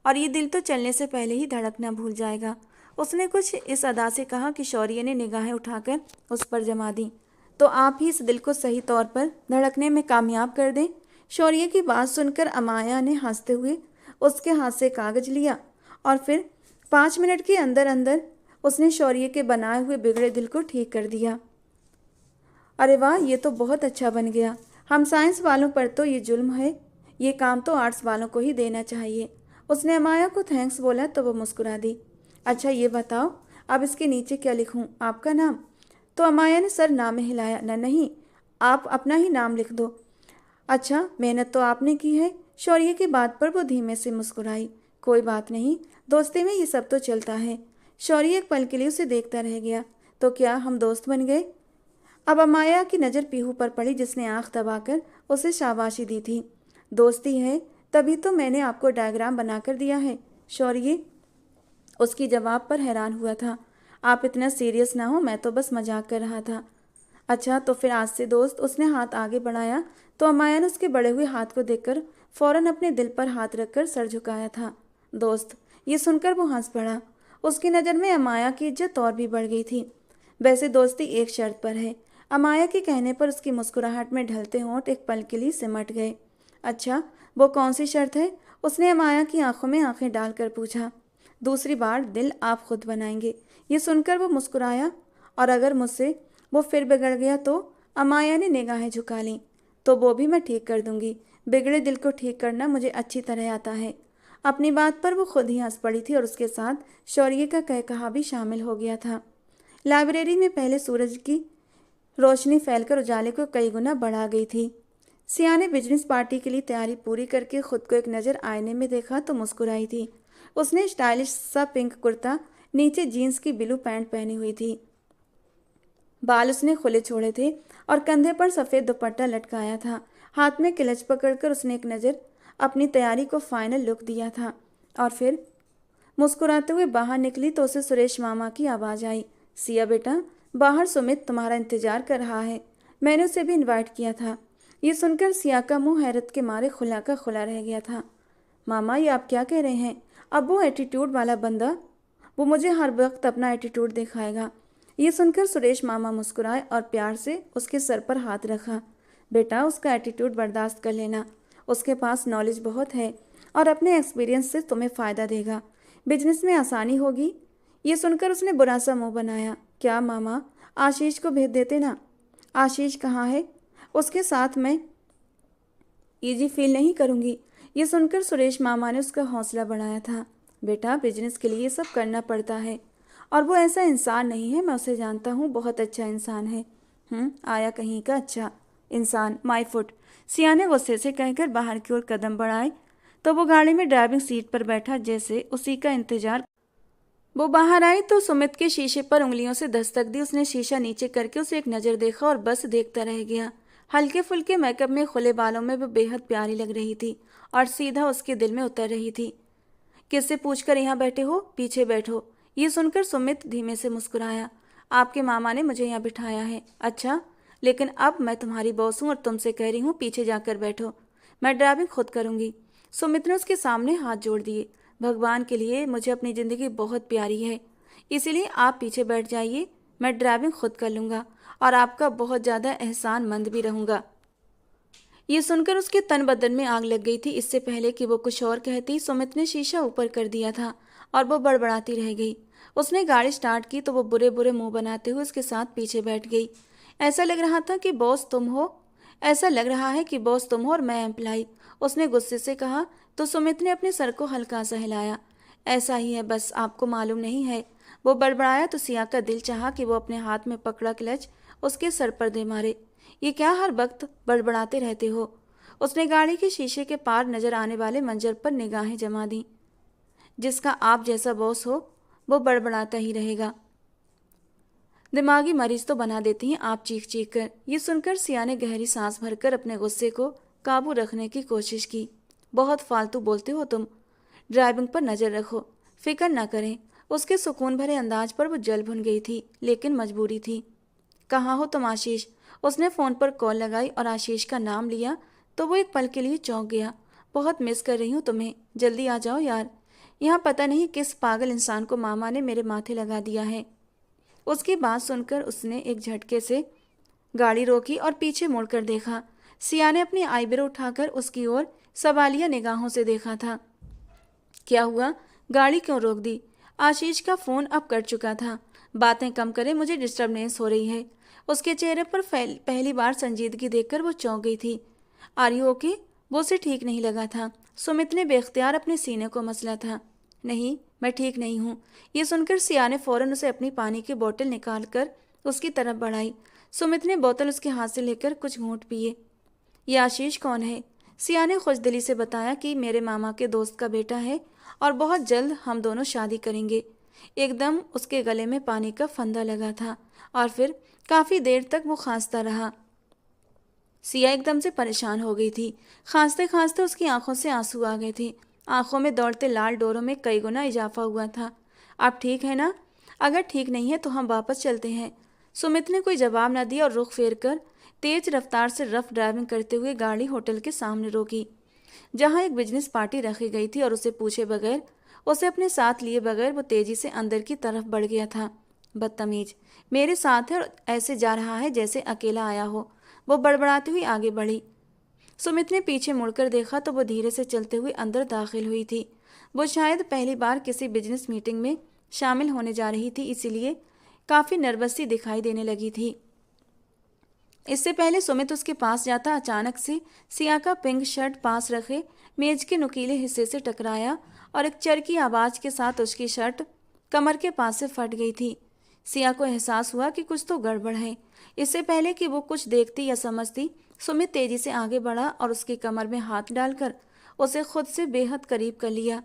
और ये दिल तो चलने से पहले ही धड़कना भूल जाएगा। उसने कुछ इस अदा से कहा कि शौर्य ने निगाहें उठाकर उस पर जमा दी। तो आप ही इस दिल को सही तौर पर धड़कने में कामयाब कर दें। शौर्य की बात सुनकर अमाया ने हंसते हुए उसके हाथ से कागज लिया और फिर 5 मिनट के अंदर अंदर उसने शौर्य के बनाए हुए बिगड़े दिल को ठीक कर दिया। अरे वाह, ये तो बहुत अच्छा बन गया। हम साइंस वालों पर तो ये जुल्म है, ये काम तो आर्ट्स वालों को ही देना चाहिए। उसने अमाया को थैंक्स बोला तो वो मुस्कुरा दी। अच्छा ये बताओ, अब इसके नीचे क्या लिखूं? आपका नाम? तो अमाया ने सर नाम में हिलाया। नहीं, आप अपना ही नाम लिख दो। अच्छा, मेहनत तो आपने की है। शौर्य की बात पर वो धीमे से मुस्कुराई। कोई बात नहीं, दोस्ती में ये सब तो चलता है। शौर्य एक पल के लिए उसे देखता रह गया। तो क्या हम दोस्त बन गए? अब अमाया की नज़र पीहू पर पड़ी, जिसने आंख दबाकर उसे शाबाशी दी थी। दोस्ती है तभी तो मैंने आपको डायग्राम बनाकर दिया है। शौर्य उसकी जवाब पर हैरान हुआ था। आप इतना सीरियस ना हो, मैं तो बस मजाक कर रहा था। अच्छा तो फिर आज से दोस्त। उसने हाथ आगे बढ़ाया तो अमाया ने उसके बढ़े हुए हाथ को देखकर फौरन अपने दिल पर हाथ रखकर सर झुकाया था। दोस्त, ये सुनकर वो हंस पड़ा। उसकी नज़र में अमाया की इज्जत और भी बढ़ गई थी। वैसे दोस्ती एक शर्त पर है। अमाया के कहने पर उसकी मुस्कुराहट में ढलते होंठ एक पल के लिए सिमट गए। अच्छा, वो कौन सी शर्त है? उसने अमाया की आंखों में आंखें डालकर पूछा। दूसरी बार दिल आप खुद बनाएंगे। ये सुनकर वो मुस्कुराया। और अगर मुझसे वो फिर बिगड़ गया तो? अमाया ने निगाहें झुका लीं। तो वो भी मैं ठीक कर दूंगी। बिगड़े दिल को ठीक करना मुझे अच्छी तरह आता है। अपनी बात पर वो खुद ही हंस पड़ी थी और उसके साथ शौर्य का कहा भी शामिल हो गया था। लाइब्रेरी में पहले सूरज की रोशनी फैलकर उजाले को कई गुना बढ़ा गई थी। सिया ने बिजनेस पार्टी के लिए तैयारी पूरी करके खुद को एक नज़र आईने में देखा तो मुस्कुराई थी। उसने स्टाइलिश सा पिंक कुर्ता, नीचे जीन्स की ब्लू पैंट पहनी हुई थी। बाल उसने खुले छोड़े थे और कंधे पर सफ़ेद दुपट्टा लटकाया था। हाथ में क्लच पकड़कर उसने एक नज़र अपनी तैयारी को फाइनल लुक दिया था और फिर मुस्कुराते हुए बाहर निकली तो उसे सुरेश मामा की आवाज़ आई, सिया बेटा, बाहर सुमित तुम्हारा इंतजार कर रहा है। मैंने उसे भी इनवाइट किया था। ये सुनकर सिया का मुंह हैरत के मारे खुला का खुला रह गया था। मामा, ये आप क्या कह रहे हैं? अब वो एटीट्यूड वाला बंदा, वो मुझे हर वक्त अपना एटीट्यूड दिखाएगा। ये सुनकर सुरेश मामा मुस्कुराए और प्यार से उसके सर पर हाथ रखा। बेटा, उसका एटीट्यूड बर्दाश्त कर लेना। उसके पास नॉलेज बहुत है और अपने एक्सपीरियंस से तुम्हें फ़ायदा देगा। बिजनेस में आसानी होगी। ये सुनकर उसने बुरा सा मुंह बनाया। क्या मामा, आशीष को भेज देते ना। आशीष कहाँ है? उसके साथ मैं ईजी फील नहीं करूँगी। ये सुनकर सुरेश मामा ने उसका हौसला बढ़ाया था। बेटा, बिजनेस के लिए ये सब करना पड़ता है और वो ऐसा इंसान नहीं है, मैं उसे जानता हूँ, बहुत अच्छा इंसान है। आया कहीं का अच्छा इंसान, माय फुट। सिया ने गुस्से से कहकर बाहर की ओर कदम बढ़ाए तो वो गाड़ी में ड्राइविंग सीट पर बैठा, जैसे उसी का इंतजार। वो बाहर आई तो सुमित के शीशे पर उंगलियों से दस्तक दी। उसने शीशा नीचे करके उसे एक नज़र देखा और बस देखता रह गया। हल्के फुल्के मेकअप में खुले बालों में वो बेहद प्यारी लग रही थी और सीधा उसके दिल में उतर रही थी। किससे पूछकर यहाँ बैठे हो? पीछे बैठो। ये सुनकर सुमित धीमे से मुस्कुराया। आपके मामा ने मुझे यहाँ बिठाया है। अच्छा, लेकिन अब मैं तुम्हारी बॉस हूँ और तुमसे कह रही हूँ पीछे जाकर बैठो। मैं ड्राइविंग खुद करूँगी। सुमित ने उसके सामने हाथ जोड़ दिए। भगवान के लिए, मुझे अपनी ज़िंदगी बहुत प्यारी है, इसीलिए आप पीछे बैठ जाइए। मैं ड्राइविंग खुद कर लूँगा और आपका बहुत ज़्यादा एहसानमंद भी रहूँगा। ये सुनकर उसके तन बदन में आग लग गई थी। इससे पहले कि वो कुछ और कहती, सुमित ने शीशा ऊपर कर दिया था और वो बड़बड़ाती रह गई। उसने गाड़ी स्टार्ट की तो वो बुरे बुरे मुंह बनाते हुए उसके साथ पीछे बैठ गई। ऐसा लग रहा था कि बॉस तुम हो, ऐसा लग रहा है कि बॉस तुम हो और मैं एम्प्लाई, उसने गुस्से से कहा तो सुमित ने अपने सर को हल्का सा हिलाया। ऐसा ही है, बस आपको मालूम नहीं है। वो बड़बड़ाया तो सिया का दिल चाहा कि वो अपने हाथ में पकड़ा क्लच उसके सर पर दे मारे। ये क्या हर वक्त बड़बड़ाते रहते हो? उसने गाड़ी के शीशे के पार नजर आने वाले मंजर पर निगाहें जमा दी। जिसका आप जैसा बॉस हो वो बड़बड़ाता ही रहेगा। दिमागी मरीज तो बना देती हैं आप चीख चीख कर। ये सुनकर सिया ने गहरी सांस भरकर अपने गुस्से को काबू रखने की कोशिश की। बहुत फालतू बोलते हो तुम। ड्राइविंग पर नजर रखो, फिक्र न करें। उसके सुकून भरे अंदाज पर वो जल भुन गई थी, लेकिन मजबूरी थी। कहाँ हो तुम आशीष? उसने फ़ोन पर कॉल लगाई और आशीष का नाम लिया तो वो एक पल के लिए चौंक गया। बहुत मिस कर रही हूँ तुम्हें, जल्दी आ जाओ यार। यहाँ पता नहीं किस पागल इंसान को मामा ने मेरे माथे लगा दिया है। उसकी बात सुनकर उसने एक झटके से गाड़ी रोकी और पीछे मुड़कर देखा। सिया ने अपनी आईब्रो उठाकर उसकी ओर सवालिया निगाहों से देखा था। क्या हुआ? गाड़ी क्यों रोक दी? आशीष का फ़ोन अब कट चुका था। बातें कम करे, मुझे डिस्टर्बेंस हो रही है। उसके चेहरे पर पहली बार संजीदगी देखकर वो चौंक गई थी। Are you okay? वो उसे ठीक नहीं लगा था। सुमित ने बेख्तियार अपने सीने को मसला था। नहीं, मैं ठीक नहीं हूँ। ये सुनकर सिया ने फ़ौरन उसे अपनी पानी की बोतल निकाल कर उसकी तरफ बढ़ाई। सुमित ने बोतल उसके हाथ से लेकर कुछ घूंट पिए। ये आशीष कौन है? सिया ने खुशदिली से बताया कि मेरे मामा के दोस्त का बेटा है और बहुत जल्द हम दोनों शादी करेंगे। एकदम उसके गले में पानी का फंदा लगा था और फिर काफ़ी देर तक वो खांसता रहा। सिया एकदम से परेशान हो गई थी। खांसते खांसते उसकी आंखों से आंसू आ गए थे। आंखों में दौड़ते लाल डोरों में कई गुना इजाफा हुआ था। आप ठीक है ना? अगर ठीक नहीं है तो हम वापस चलते हैं। सुमित ने कोई जवाब न दिया और रुख फेर कर तेज रफ्तार से रफ ड्राइविंग करते हुए गाड़ी होटल के सामने रोकी, जहां एक बिजनेस पार्टी रखी गई थी और उसे पूछे बगैर, उसे अपने साथ लिए बगैर वो तेजी से अंदर की तरफ बढ़ गया था। बदतमीज, मेरे साथ है और ऐसे जा रहा है जैसे अकेला आया हो। वो बड़बड़ाती हुई आगे बढ़ी। सुमित ने पीछे मुड़कर देखा तो वो धीरे से चलते हुए अंदर दाखिल हुई थी। वो शायद पहली बार किसी बिजनेस मीटिंग में शामिल होने जा रही थी, इसीलिए काफ़ी नर्वस सी दिखाई देने लगी थी। इससे पहले सुमित उसके पास जाता अचानक से सिया का पिंक शर्ट पास रखे मेज के नुकीले हिस्से से टकराया और एक चरकी आवाज़ के साथ उसकी शर्ट कमर के पास से फट गई थी। सिया को एहसास हुआ कि कुछ तो गड़बड़ है। इससे पहले कि वो कुछ देखती या समझती, सुमित तेजी से आगे बढ़ा और उसकी कमर में हाथ डालकर उसे खुद से बेहद करीब कर लिया।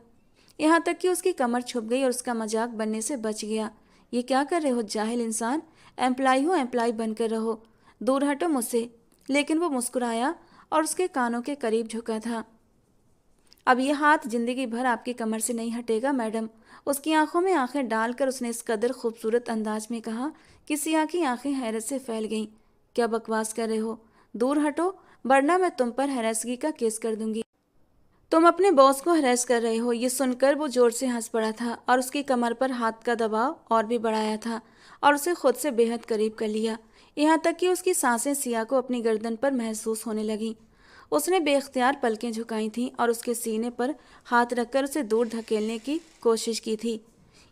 यहाँ तक कि उसकी कमर छुप गई और उसका मजाक बनने से बच गया। ये क्या कर रहे हो जाहिल इंसान, एम्प्लाई हो एम्प्लाई बनकर रहो, दूर हटो मुझसे। लेकिन वो मुस्कुराया और उसके कानों के करीब झुका था। अब यह हाथ जिंदगी भर आपकी कमर से नहीं हटेगा मैडम। उसकी आंखों में आंखें डालकर उसने इस कदर खूबसूरत अंदाज में कहा कि सिया की आंखें हैरत से फैल गईं। क्या बकवास कर रहे हो, दूर हटो, वरना मैं तुम पर हैरेसगी का केस कर दूंगी। तुम अपने बॉस को हरेस कर रहे हो। ये सुनकर वो जोर से हंस पड़ा था और उसकी कमर पर हाथ का दबाव और भी बढ़ाया था और उसे खुद से बेहद करीब कर लिया, यहाँ तक कि उसकी सांसें सिया को अपनी गर्दन पर महसूस होने लगीं। उसने बेख्तियार पलकें झुकाई थीं और उसके सीने पर हाथ रखकर उसे दूर धकेलने की कोशिश की थी।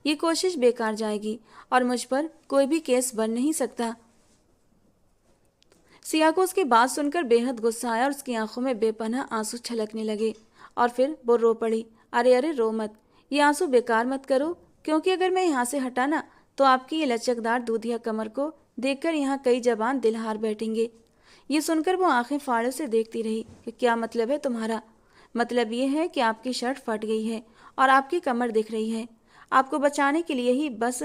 ये कोशिश बेकार जाएगी और मुझ पर कोई भी केस बन नहीं सकता। सिया को उसकी बात सुनकर बेहद गुस्सा आया और उसकी आंखों में बेपनाह आंसू छलकने लगे और फिर वो रो पड़ी। अरे अरे रो मत, ये आंसू बेकार मत करो, क्योंकि अगर मैं यहाँ से हटा ना तो आपकी ये लचकदार दूधिया कमर को देखकर यहाँ कई जवान दिल हार बैठेंगे। ये सुनकर वो आंखें फाड़े से देखती रही कि क्या मतलब है तुम्हारा। मतलब ये है कि आपकी शर्ट फट गई है और आपकी कमर दिख रही है। आपको बचाने के लिए ही बस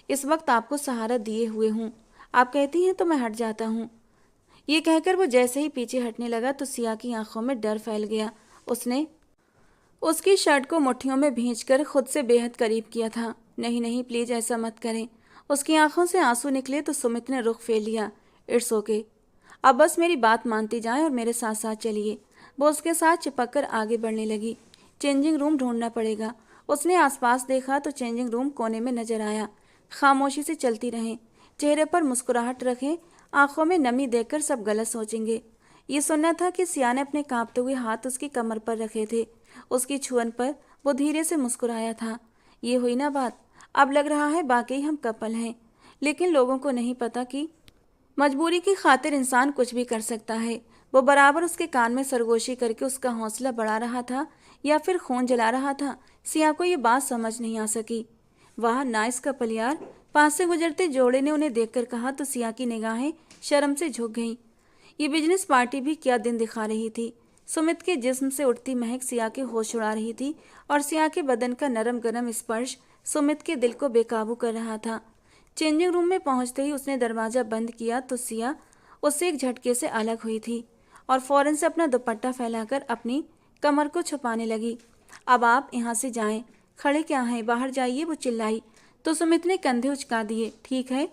इस वक्त आपको सहारा दिए हुए हूँ। आप कहती हैं तो मैं हट जाता हूँ। ये कहकर वो जैसे ही पीछे हटने लगा तो सिया की आंखों में डर फैल गया। उसने उसकी शर्ट को मुट्ठियों में भींचकर खुद से बेहद करीब किया था। नहीं नहीं, प्लीज ऐसा मत करें। उसकी आंखों से आंसू निकले तो सुमित ने रुख फेर लिया। इट्स ओके, अब बस मेरी बात मानती जाएं और मेरे साथ साथ चलिए। वो उसके साथ चिपक कर आगे बढ़ने लगी। चेंजिंग रूम ढूंढना पड़ेगा। उसने आसपास देखा तो चेंजिंग रूम कोने में नजर आया। खामोशी से चलती रहें, चेहरे पर मुस्कुराहट रखें, आंखों में नमी देखकर सब गलत सोचेंगे। ये सुनना था कि सिया ने अपने कांपते हुए हाथ उसकी कमर पर रखे थे। उसकी छुअन पर वो धीरे से मुस्कुराया था। ये हुई ना बात। अब लग रहा है वाकई हम कपल हैं। लेकिन लोगों को नहीं पता कि मजबूरी की खातिर इंसान कुछ भी कर सकता है। वो बराबर उसके कान में सरगोशी करके उसका हौसला बढ़ा रहा था या फिर खून जला रहा था। सिया को ये बात समझ नहीं आ सकी। वाह नाइस कपल यार, पास से गुजरते जोड़े ने उन्हें देखकर कहा तो सिया की निगाहें शर्म से झुक गईं। ये बिजनेस पार्टी भी क्या दिन दिखा रही थी। सुमित के जिस्म से उठती महक सिया के होश उड़ा रही थी और सिया के बदन का नरम गरम स्पर्श सुमित के दिल को बेकाबू कर रहा था। चेंजिंग रूम में पहुंचते ही उसने दरवाजा बंद किया तो सिया उससे एक झटके से अलग हुई थी और फौरन से अपना दुपट्टा फैलाकर अपनी कमर को छुपाने लगी। अब आप यहाँ से जाएं, खड़े क्या हैं, बाहर जाइए, वो चिल्लाई तो सुमित ने कंधे उचका दिए। ठीक है,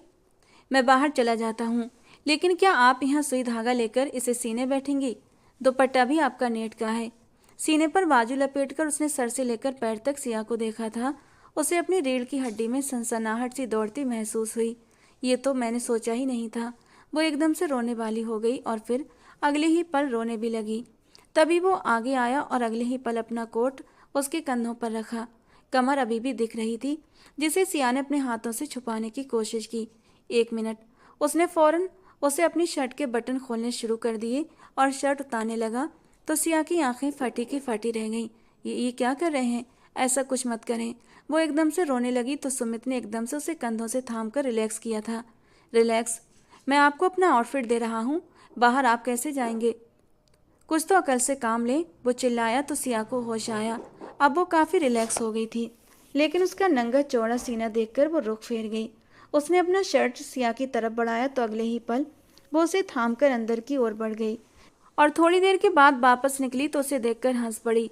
मैं बाहर चला जाता हूँ, लेकिन क्या आप यहाँ सुई धागा लेकर इसे सीने बैठेंगी? दुपट्टा भी आपका नेट का है। सीने पर बाजू लपेटकर उसने सर से लेकर पैर तक सिया को देखा था। उसे अपनी रीढ़ की हड्डी में सनसनाहट सी दौड़ती महसूस हुई। ये तो मैंने सोचा ही नहीं था। वो एकदम से रोने वाली हो गई और फिर अगले ही पल रोने भी लगी। तभी वो आगे आया और अगले ही पल अपना कोट उसके कंधों पर रखा। कमर अभी भी दिख रही थी, जिसे सिया ने अपने हाथों से छुपाने की कोशिश की। 1 मिनट, उसने फौरन उसे अपनी शर्ट के बटन खोलने शुरू कर दिए और शर्ट उतारने लगा तो सिया की आंखें फटी की फटी रह गईं। ये क्या कर रहे हैं, ऐसा कुछ मत करें। वो एकदम से रोने लगी तो सुमित ने एकदम से उसे कंधों से थामकर रिलैक्स किया था। रिलैक्स, मैं आपको अपना आउटफिट दे रहा हूँ, बाहर आप कैसे जाएंगे? कुछ तो अकल से काम ले, वो चिल्लाया तो सिया को होश आया। अब वो काफ़ी रिलैक्स हो गई थी, लेकिन उसका नंगा चौड़ा सीना देखकर वो रुख फेर गई। उसने अपना शर्ट सिया की तरफ बढ़ाया तो अगले ही पल वो उसे थामकर अंदर की ओर बढ़ गई और थोड़ी देर के बाद वापस निकली तो उसे देखकर हंस पड़ी।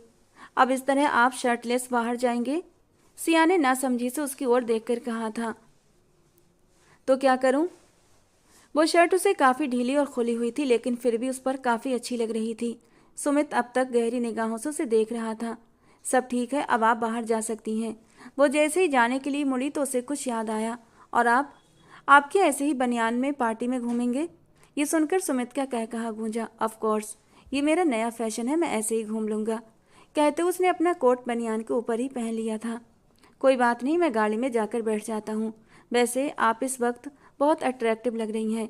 अब इस तरह आप शर्टलेस बाहर जाएंगे? सिया ने नासमझी से उसकी ओर देखकर कहा था। तो क्या करूं? वो शर्ट उसे काफ़ी ढीली और खुली हुई थी, लेकिन फिर भी उस पर काफ़ी अच्छी लग रही थी। सुमित अब तक गहरी निगाहों से उसे देख रहा था। सब ठीक है, अब आप बाहर जा सकती हैं। वो जैसे ही जाने के लिए मुड़ी तो उसे कुछ याद आया। और आप क्या ऐसे ही बनियान में पार्टी में घूमेंगे? ये सुनकर सुमित का कहा गूंजा। ऑफ कोर्स, ये मेरा नया फैशन है, मैं ऐसे ही घूम लूँगा। कहते उसने अपना कोट बनियान के ऊपर ही पहन लिया था। कोई बात नहीं, मैं गाड़ी में जाकर बैठ जाता हूँ। वैसे आप इस वक्त बहुत अट्रैक्टिव लग रही हैं।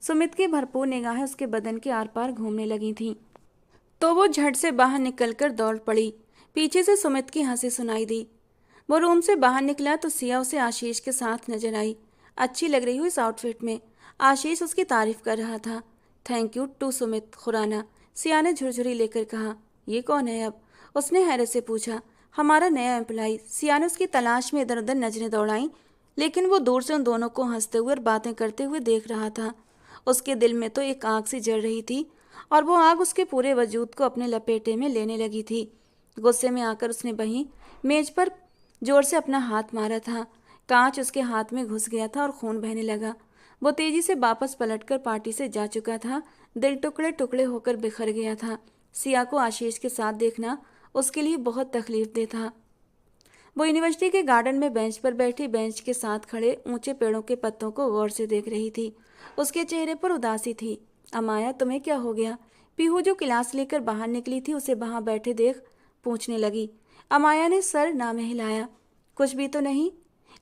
सुमित की भरपूर निगाहें उसके बदन के आर पार घूमने लगी थीं। तो वो झट से बाहर निकलकर दौड़ पड़ी। पीछे से सुमित की हंसी सुनाई दी। वो रूम से बाहर निकला तो सिया उसे आशीष के साथ नजर आई। अच्छी लग रही हो इस आउटफिट में। आशीष उसकी तारीफ कर रहा था। Thank you to Sumit Khurana, Siya ने झुरझुरी लेकर कहा। ये कौन है अब? उसने हैरत से पूछा। हमारा नया एम्प्लॉय। सिया ने उसकी तलाश में इधर उधर नजरें दौड़ाई, लेकिन वो दूर से उन दोनों को हंसते हुए और बातें करते हुए देख रहा था। उसके दिल में तो एक आग सी जल रही थी और वो आग उसके पूरे वजूद को अपने लपेटे में लेने लगी थी। गुस्से में आकर उसने वहीं मेज पर जोर से अपना हाथ मारा था। कांच उसके हाथ में घुस गया था और खून बहने लगा। वो तेजी से वापस पलटकर पार्टी से जा चुका था। दिल टुकड़े टुकड़े होकर बिखर गया था। सिया को आशीष के साथ देखना उसके लिए बहुत तकलीफ दे था। वो यूनिवर्सिटी के गार्डन में बेंच पर बैठी बेंच के साथ खड़े ऊंचे पेड़ों के पत्तों को गौर से देख रही थी। उसके चेहरे पर उदासी थी। अमाया, तुम्हें क्या हो गया? पीहू जो क्लास लेकर बाहर निकली थी उसे वहां बैठे देख पूछने लगी। अमाया ने सर ना में हिलाया। कुछ भी तो नहीं,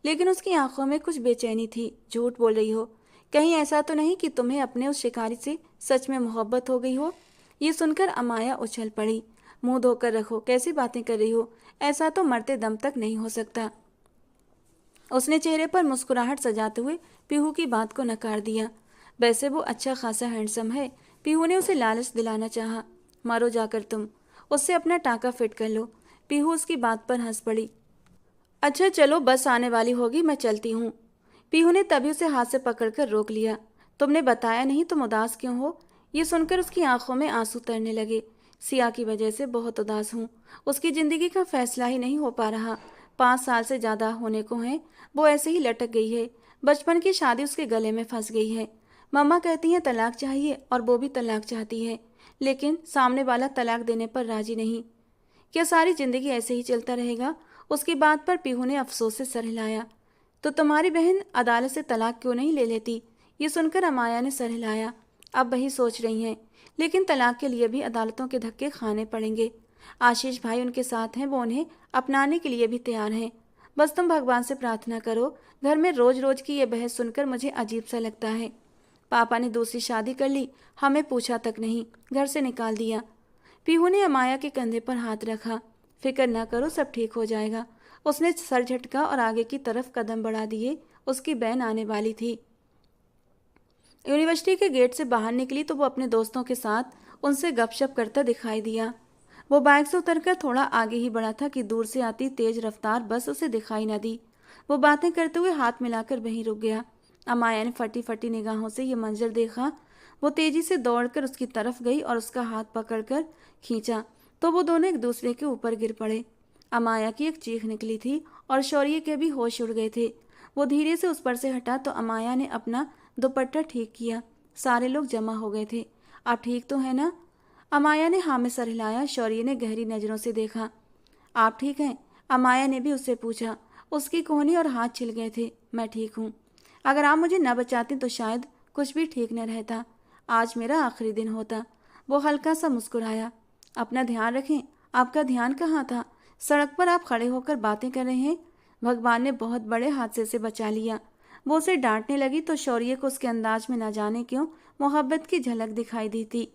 लेकिन उसकी आंखों में कुछ बेचैनी थी। झूठ बोल रही हो? कहीं ऐसा तो नहीं कि तुम्हें अपने उस शिकारी से सच में मोहब्बत हो गई हो? ये सुनकर अमाया उछल पड़ी। मुंह धोकर रखो, कैसी बातें कर रही हो? ऐसा तो मरते दम तक नहीं हो सकता। उसने चेहरे पर मुस्कुराहट सजाते हुए पीहू की बात को नकार दिया। वैसे वो अच्छा खासा हैंडसम है। पीहू ने उसे लालच दिलाना चाहा। मारो जाकर तुम, उससे अपना टाका फिट कर लो। पीहू उसकी बात पर हंस पड़ी। अच्छा चलो, बस आने वाली होगी, मैं चलती हूँ। पीहू ने तभी उसे हाथ से पकड़कर रोक लिया। तुमने बताया नहीं, तुम उदास क्यों हो? ये सुनकर उसकी आंखों में आंसू तरने लगे। सिया की वजह से बहुत उदास हूँ। उसकी जिंदगी का फैसला ही नहीं हो पा रहा। 5 साल से ज्यादा होने को है, वो ऐसे ही लटक गई है। बचपन की शादी उसके गले में फंस गई है। मम्मा कहती हैं तलाक चाहिए और वो भी तलाक चाहती है, लेकिन सामने वाला तलाक देने पर राजी नहीं। क्या सारी जिंदगी ऐसे ही चलता रहेगा? उसकी बात पर पीहू ने अफसोस से सर हिलाया। तो तुम्हारी बहन अदालत से तलाक क्यों नहीं ले लेती? ये सुनकर अमाया ने सर हिलाया। अब वही सोच रही हैं, लेकिन तलाक के लिए भी अदालतों के धक्के खाने पड़ेंगे। आशीष भाई उनके साथ हैं, वो उन्हें अपनाने के लिए भी तैयार हैं। बस तुम भगवान से प्रार्थना करो। घर में रोज रोज की ये बहस सुनकर मुझे अजीब सा लगता है। पापा ने दूसरी शादी कर ली, हमें पूछा तक नहीं, घर से निकाल दिया। पीहू ने अमाया के कंधे पर हाथ रखा। फिक्र न करो, सब ठीक हो जाएगा। उसने सर झटका और आगे की तरफ कदम बढ़ा दिए। उसकी बहन आने वाली थी। यूनिवर्सिटी के गेट से बाहर निकली तो वो अपने दोस्तों के साथ उनसे गपशप करता दिखाई दिया। वो बाइक से उतरकर थोड़ा आगे ही बढ़ा था कि दूर से आती तेज रफ्तार बस उसे दिखाई न दी। वो बातें करते हुए हाथ मिलाकर वहीं रुक गया। अमाया ने फटी फटी निगाहों से ये मंजर देखा। वो तेजी से दौड़कर उसकी तरफ गई और उसका हाथ पकड़कर खींचा तो वो दोनों एक दूसरे के ऊपर गिर पड़े। अमाया की एक चीख निकली थी और शौर्य के भी होश उड़ गए थे। वो धीरे से उस पर से हटा तो अमाया ने अपना दुपट्टा ठीक किया। सारे लोग जमा हो गए थे। आप ठीक तो है ना? अमाया ने हाँ में सर हिलाया। शौर्य ने गहरी नजरों से देखा। आप ठीक हैं? अमाया ने भी उससे पूछा। उसकी कोहनी और हाथ छिल गए थे। मैं ठीक हूँ। अगर आप मुझे न बचाती तो शायद कुछ भी ठीक न रहता। आज मेरा आखिरी दिन होता। वो हल्का सा मुस्कुराया। अपना ध्यान रखें। आपका ध्यान कहाँ था? सड़क पर आप खड़े होकर बातें कर रहे हैं। भगवान ने बहुत बड़े हादसे से बचा लिया। वो उसे डांटने लगी तो शौर्य को उसके अंदाज में न जाने क्यों मोहब्बत की झलक दिखाई दी थी।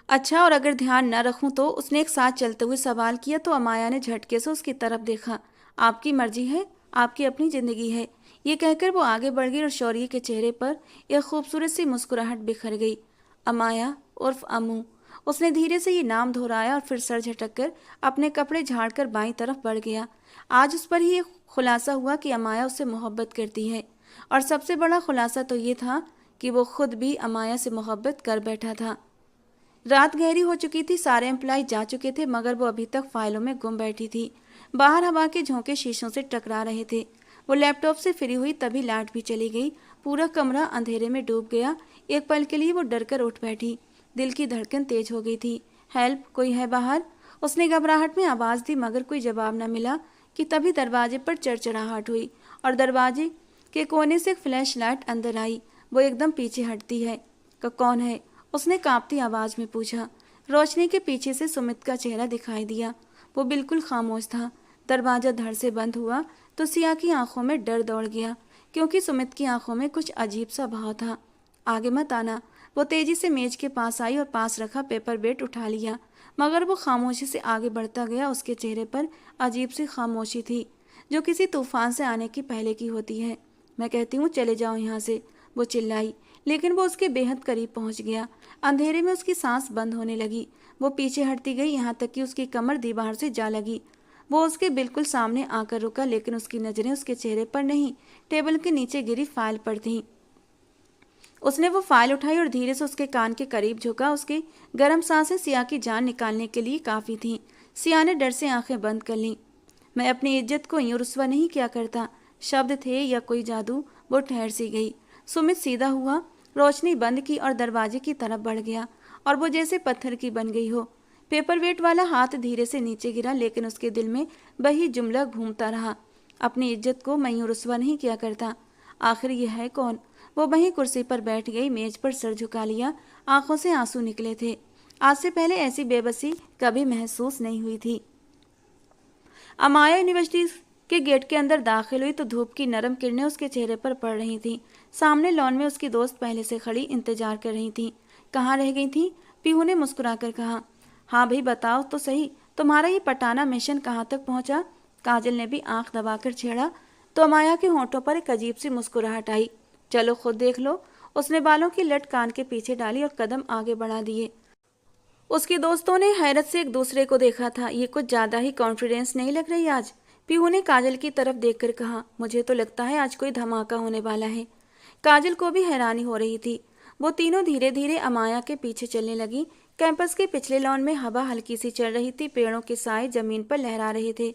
अच्छा, और अगर ध्यान न रखूं तो? उसने एक साथ चलते हुए सवाल किया तो अमाया ने झटके से उसकी तरफ देखा। आपकी मर्जी है, आपकी अपनी जिंदगी है। ये कहकर वो आगे बढ़ गई और शौर्य के चेहरे पर एक खूबसूरत सी मुस्कुराहट बिखर गई। अमाया उर्फ अमू। उसने धीरे से ये नाम दोहराया और फिर सर झटक कर अपने कपड़े झाड़कर बाईं तरफ बढ़ गया। आज उस पर ही एक खुलासा हुआ कि अमाया उससे मोहब्बत करती है, और सबसे बड़ा खुलासा तो ये था कि वो खुद भी अमाया से मोहब्बत कर बैठा था। रात गहरी हो चुकी थी। सारे एम्प्लॉय जा चुके थे, मगर वो अभी तक फाइलों में गुम बैठी थी। बाहर हवा के झोंके शीशों से टकरा रहे थे। वो लैपटॉप से फ्री हुई तभी लाइट भी चली गई। पूरा कमरा अंधेरे में डूब गया। एक पल के लिए वो डरकर उठ बैठी। दिल की धड़कन तेज हो गई थी। हेल्प, कोई है बाहर? उसने घबराहट में आवाज दी, मगर कोई जवाब न मिला कि तभी दरवाजे पर चरचराहट हुई और दरवाजे के कोने से एक फ्लैश लाइट अंदर आई। वो एकदम पीछे हटती है। कौन है? उसने कांपती आवाज में पूछा। रोशनी के पीछे से सुमित का चेहरा दिखाई दिया। वो बिल्कुल खामोश था। दरवाजा धड़ से बंद हुआ तो सिया की आंखों में डर दौड़ गया, क्योंकि सुमित की आंखों में कुछ अजीब सा भाव था। आगे मत आना। वो तेजी से मेज के पास आई और पास रखा पेपर वेट उठा लिया, मगर वो खामोशी से आगे बढ़ता गया। उसके चेहरे पर अजीब सी खामोशी थी, जो किसी तूफान से आने की पहले की होती है। मैं कहती हूँ चले जाओ यहाँ से, वो चिल्लाई, लेकिन वो उसके बेहद करीब पहुँच गया। अंधेरे में उसकी सांस बंद होने लगी। वो पीछे हटती गई, यहाँ तक कि उसकी कमर दीवार से जा लगी। वो उसके बिल्कुल सामने आकर रुका, लेकिन उसकी नजरें उसके चेहरे पर नहीं, टेबल के नीचे गिरी फाइल पर थीं। उसने वो फाइल उठाई और धीरे से उसके कान के करीब झुका। उसकी गर्म सांसें सिया की जान निकालने के लिए काफी थीं। सिया ने डर से आंखें बंद कर लीं। मैं अपनी इज्जत को यूं रुस्वा नहीं किया करता। शब्द थे या कोई जादू, वो ठहर सी गई। सुमित सीधा हुआ, रोशनी बंद की और दरवाजे की तरफ बढ़ गया, और वो जैसे पत्थर की बन गई हो। पेपर वेट वाला हाथ धीरे से नीचे गिरा, लेकिन उसके दिल में वही जुमला घूमता रहा, अपनी इज्जत को मैं यूं रुस्वा नहीं किया करता। आखिर यह है कौन? वो वहीं कुर्सी पर बैठ गई, मेज पर सर झुका लिया, आंखों से आंसू निकले थे। आज से पहले ऐसी बेबसी कभी महसूस नहीं हुई थी। अमाया यूनिवर्सिटी के गेट के अंदर दाखिल हुई तो धूप की नरम किरणें उसके चेहरे पर पड़ रही थीं। सामने लॉन में उसकी दोस्त पहले से खड़ी इंतजार कर रही थी। कहाँ रह गई थी? पीहू ने मुस्कुराकर कहा। हाँ भाई बताओ तो सही, तुम्हारा ये पटाना मिशन कहाँ तक पहुंचा? काजल ने भी आंख दबाकर छेड़ा तो अमाया के होंठों पर एक अजीब सी मुस्कुराहट आई। चलो खुद देख लो। उसने बालों की लट कान के पीछे डाली और कदम आगे बढ़ा दिए। उसकी दोस्तों ने हैरत से एक दूसरे को देखा था। ये कुछ ज्यादा ही कॉन्फिडेंस नहीं लग रही आज? पीहू ने काजल की तरफ देखकर कहा। मुझे तो लगता है आज कोई धमाका होने वाला है। काजल को भी हैरानी हो रही थी। वो तीनों धीरे धीरे अमाया के पीछे चलने लगी। कैंपस के पिछले लॉन में हवा हल्की सी चल रही थी। पेड़ों के साए जमीन पर लहरा रहे थे।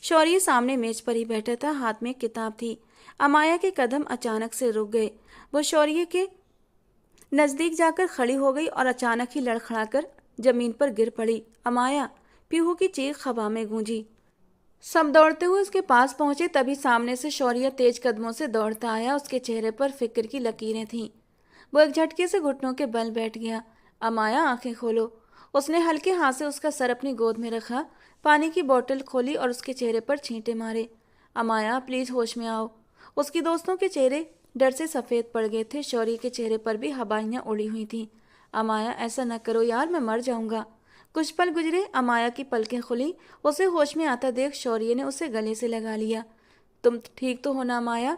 शौर्य सामने मेज पर ही बैठा था, हाथ में एक किताब थी। अमाया के कदम अचानक से रुक गए। वो शौर्य के नजदीक जाकर खड़ी हो गई और अचानक ही लड़खड़ाकर जमीन पर गिर पड़ी। अमाया! पीहू की चीख हवा में गूंजी। सब दौड़ते हुए उसके पास पहुंचे, तभी सामने से शौर्य तेज कदमों से दौड़ता आया। उसके चेहरे पर फिक्र की लकीरें थीं। वो एक झटके से घुटनों के बल बैठ गया। अमाया आंखें खोलो। उसने हल्के हाथ से उसका सर अपनी गोद में रखा, पानी की बोतल खोली और उसके चेहरे पर छींटे मारे। अमाया प्लीज होश में आओ। उसकी दोस्तों के चेहरे डर से सफेद पड़ गए थे। शौर्य के चेहरे पर भी हवाइयां उड़ी हुई थीं। अमाया ऐसा न करो यार, मैं मर जाऊंगा। कुछ पल गुजरे, अमाया की पलकें खुली। उसे होश में आता देख शौर्य ने उसे गले से लगा लिया। तुम ठीक तो हो ना अमाया?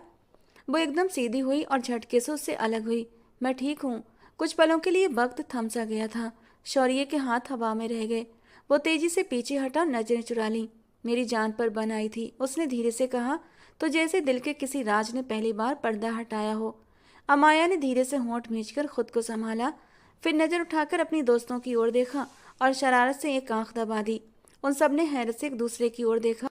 वो एकदम सीधी हुई और झटके से उससे अलग हुई। मैं ठीक हूँ। कुछ पलों के लिए वक्त थम सा गया था। शौर्य के हाथ हवा में रह गए। वो तेजी से पीछे हटा, नजरें चुरा ली। मेरी जान पर बन आई थी, उसने धीरे से कहा, तो जैसे दिल के किसी राज ने पहली बार पर्दा हटाया हो। अमाया ने धीरे से होंठ भींचकर खुद को संभाला, फिर नजर उठाकर अपनी दोस्तों की ओर देखा और शरारत से एक आंख दबा दी। उन सब ने हैरत से एक दूसरे की ओर देखा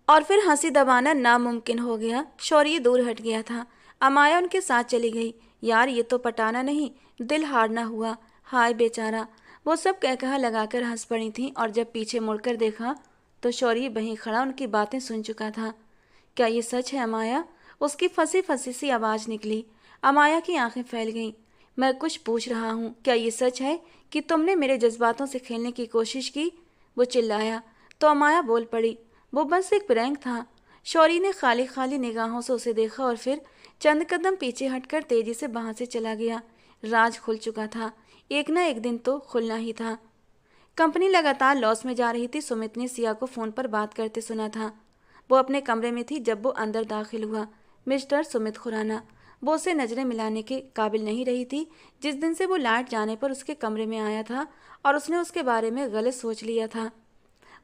और फिर हंसी दबाना नामुमकिन हो गया। शौर्य दूर हट गया था। अमाया उनके साथ चली गई। यार ये तो पटाना नहीं, दिल हारना हुआ। हाय बेचारा। वो सब कह लगाकर हंस पड़ी थीं और जब पीछे मुड़कर देखा तो शौर्य वहीं खड़ा उनकी बातें सुन चुका था। क्या ये सच है अमाया? उसकी फंसी फंसी सी आवाज निकली। अमाया की आंखें फैल गईं। मैं कुछ पूछ रहा हूँ, क्या ये सच है कि तुमने मेरे जज्बातों से खेलने की कोशिश की? वो चिल्लाया तो अमाया बोल पड़ी, वो बस एक प्रैंक था। शौर्य ने खाली खाली निगाहों से उसे देखा और फिर चंद कदम पीछे हटकर तेजी से वहां से चला गया। राज खुल चुका था। एक न एक दिन तो खुलना ही था। कंपनी लगातार लॉस में जा रही थी। सुमित ने सिया को फोन पर बात करते सुना था। वो अपने कमरे में थी जब वो अंदर दाखिल हुआ। मिस्टर सुमित खुराना। वो उसे नजरें मिलाने के काबिल नहीं रही थी। जिस दिन से वो लाइट जाने पर उसके कमरे में आया था और उसने उसके बारे में गलत सोच लिया था।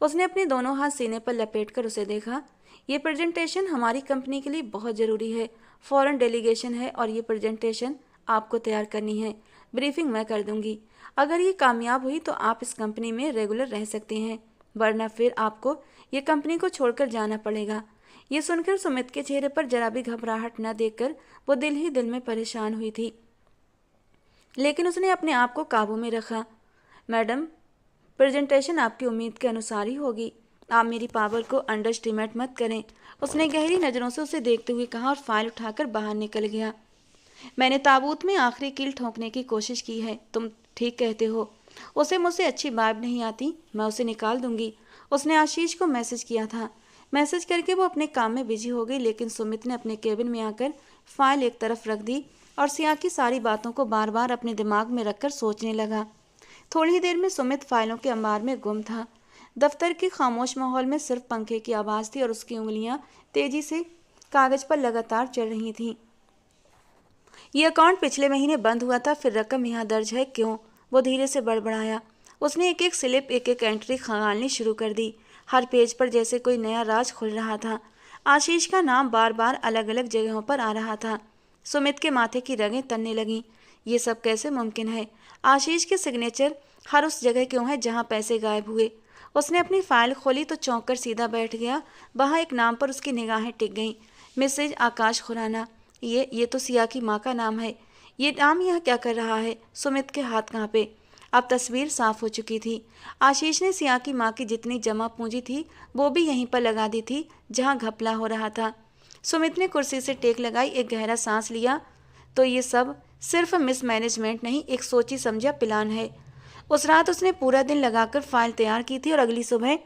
उसने अपने दोनों हाथ सीने पर लपेटकर उसे देखा। ये प्रेजेंटेशन हमारी कंपनी के लिए बहुत ज़रूरी है। फॉरेन डेलीगेशन है और ये प्रेजेंटेशन आपको तैयार करनी है। ब्रीफिंग मैं कर दूंगी। अगर ये कामयाब हुई तो आप इस कंपनी में रेगुलर रह सकते हैं, वरना फिर आपको ये कंपनी को छोड़कर जाना पड़ेगा। ये सुनकर सुमित के चेहरे पर जरा भी घबराहट न देखकर वो दिल ही दिल में परेशान हुई थी, लेकिन उसने अपने आप को काबू में रखा। मैडम, प्रेजेंटेशन आपकी उम्मीद के अनुसार ही होगी। आप मेरी पावर को अंडर एस्टिमेट मत करें। उसने गहरी नज़रों से उसे देखते हुए कहा और फाइल उठाकर बाहर निकल गया। मैंने ताबूत में आखिरी कील ठोंकने की कोशिश की है। तुम ठीक कहते हो। उसे मुझसे अच्छी वाइब नहीं आती। मैं उसे निकाल दूंगी। उसने आशीष को मैसेज किया था। मैसेज करके वो अपने काम में बिजी हो गई, लेकिन सुमित ने अपने केबिन में आकर फाइल एक तरफ रख दी और सिया की सारी बातों को बार बार अपने दिमाग में रखकर सोचने लगा। थोड़ी ही देर में सुमित फाइलों के अंबार में गुम था। दफ्तर के खामोश माहौल में सिर्फ पंखे की आवाज़ थी और उसकी उंगलियां तेजी से कागज पर लगातार चल रही थीं। ये अकाउंट पिछले महीने बंद हुआ था, फिर रकम यहाँ दर्ज है क्यों? वो धीरे से बड़बड़ाया। उसने एक एक स्लिप, एक एक एंट्री खंगालनी शुरू कर दी। हर पेज पर जैसे कोई नया राज खुल रहा था। आशीष का नाम बार बार अलग अलग जगहों पर आ रहा था। सुमित के माथे की रगें तनने लगीं। ये सब कैसे मुमकिन है? आशीष के सिग्नेचर हर उस जगह क्यों है जहाँ पैसे गायब हुए? उसने अपनी फाइल खोली तो चौंक कर सीधा बैठ गया। वहाँ एक नाम पर उसकी निगाहें टिक गईं। मिसेज आकाश खुराना। ये तो सिया की माँ का नाम है। ये नाम यहाँ क्या कर रहा है? सुमित के हाथ कांपे। अब तस्वीर साफ हो चुकी थी। आशीष ने सिया की माँ की जितनी जमा पूंजी थी वो भी यहीं पर लगा दी थी जहाँ घपला हो रहा था। सुमित ने कुर्सी से टेक लगाई, एक गहरा सांस लिया। तो ये सब सिर्फ मिसमैनेजमेंट नहीं, एक सोची समझा प्लान है। उस रात उसने पूरा दिन लगाकर फाइल तैयार की थी और अगली सुबह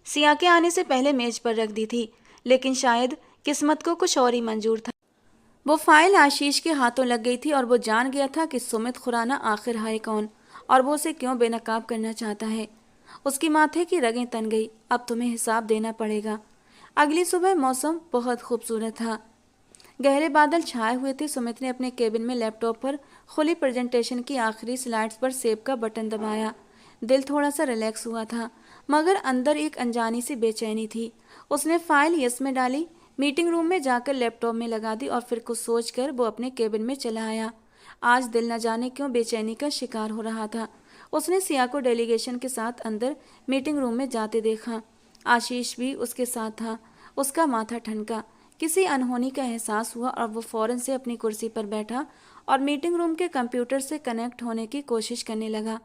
सिया के आने से पहले मेज पर रख दी थी। लेकिन शायद किस्मत को कुछ और ही मंजूर था। वो फाइल आशीष के हाथों लग गई थी और वो जान गया था कि सुमित खुराना आखिर है कौन और वो उसे क्यों बेनकाब करना चाहता है। उसकी माथे की रगें तन गई। अब तुम्हें हिसाब देना पड़ेगा। अगली सुबह मौसम बहुत खूबसूरत था। गहरे बादल छाए हुए थे। सुमित ने अपने केबिन में लैपटॉप पर खुली प्रेजेंटेशन की आखिरी स्लाइड्स पर सेव का बटन दबाया। दिल थोड़ा सा रिलैक्स हुआ था, मगर अंदर एक अनजानी सी बेचैनी थी। उसने फाइल यस में डाली, मीटिंग रूम में जाकर लैपटॉप में लगा दी और फिर कुछ सोचकर वो अपने केबिन में चला आया। आज दिल न जाने क्यों बेचैनी का शिकार हो रहा था। उसने सिया को डेलीगेशन के साथ अंदर मीटिंग रूम में जाते देखा। आशीष भी उसके साथ था। उसका माथा ठनका। किसी अनहोनी का एहसास हुआ और वो फौरन से अपनी कुर्सी पर बैठा और मीटिंग रूम के कंप्यूटर से कनेक्ट होने की कोशिश करने लगा।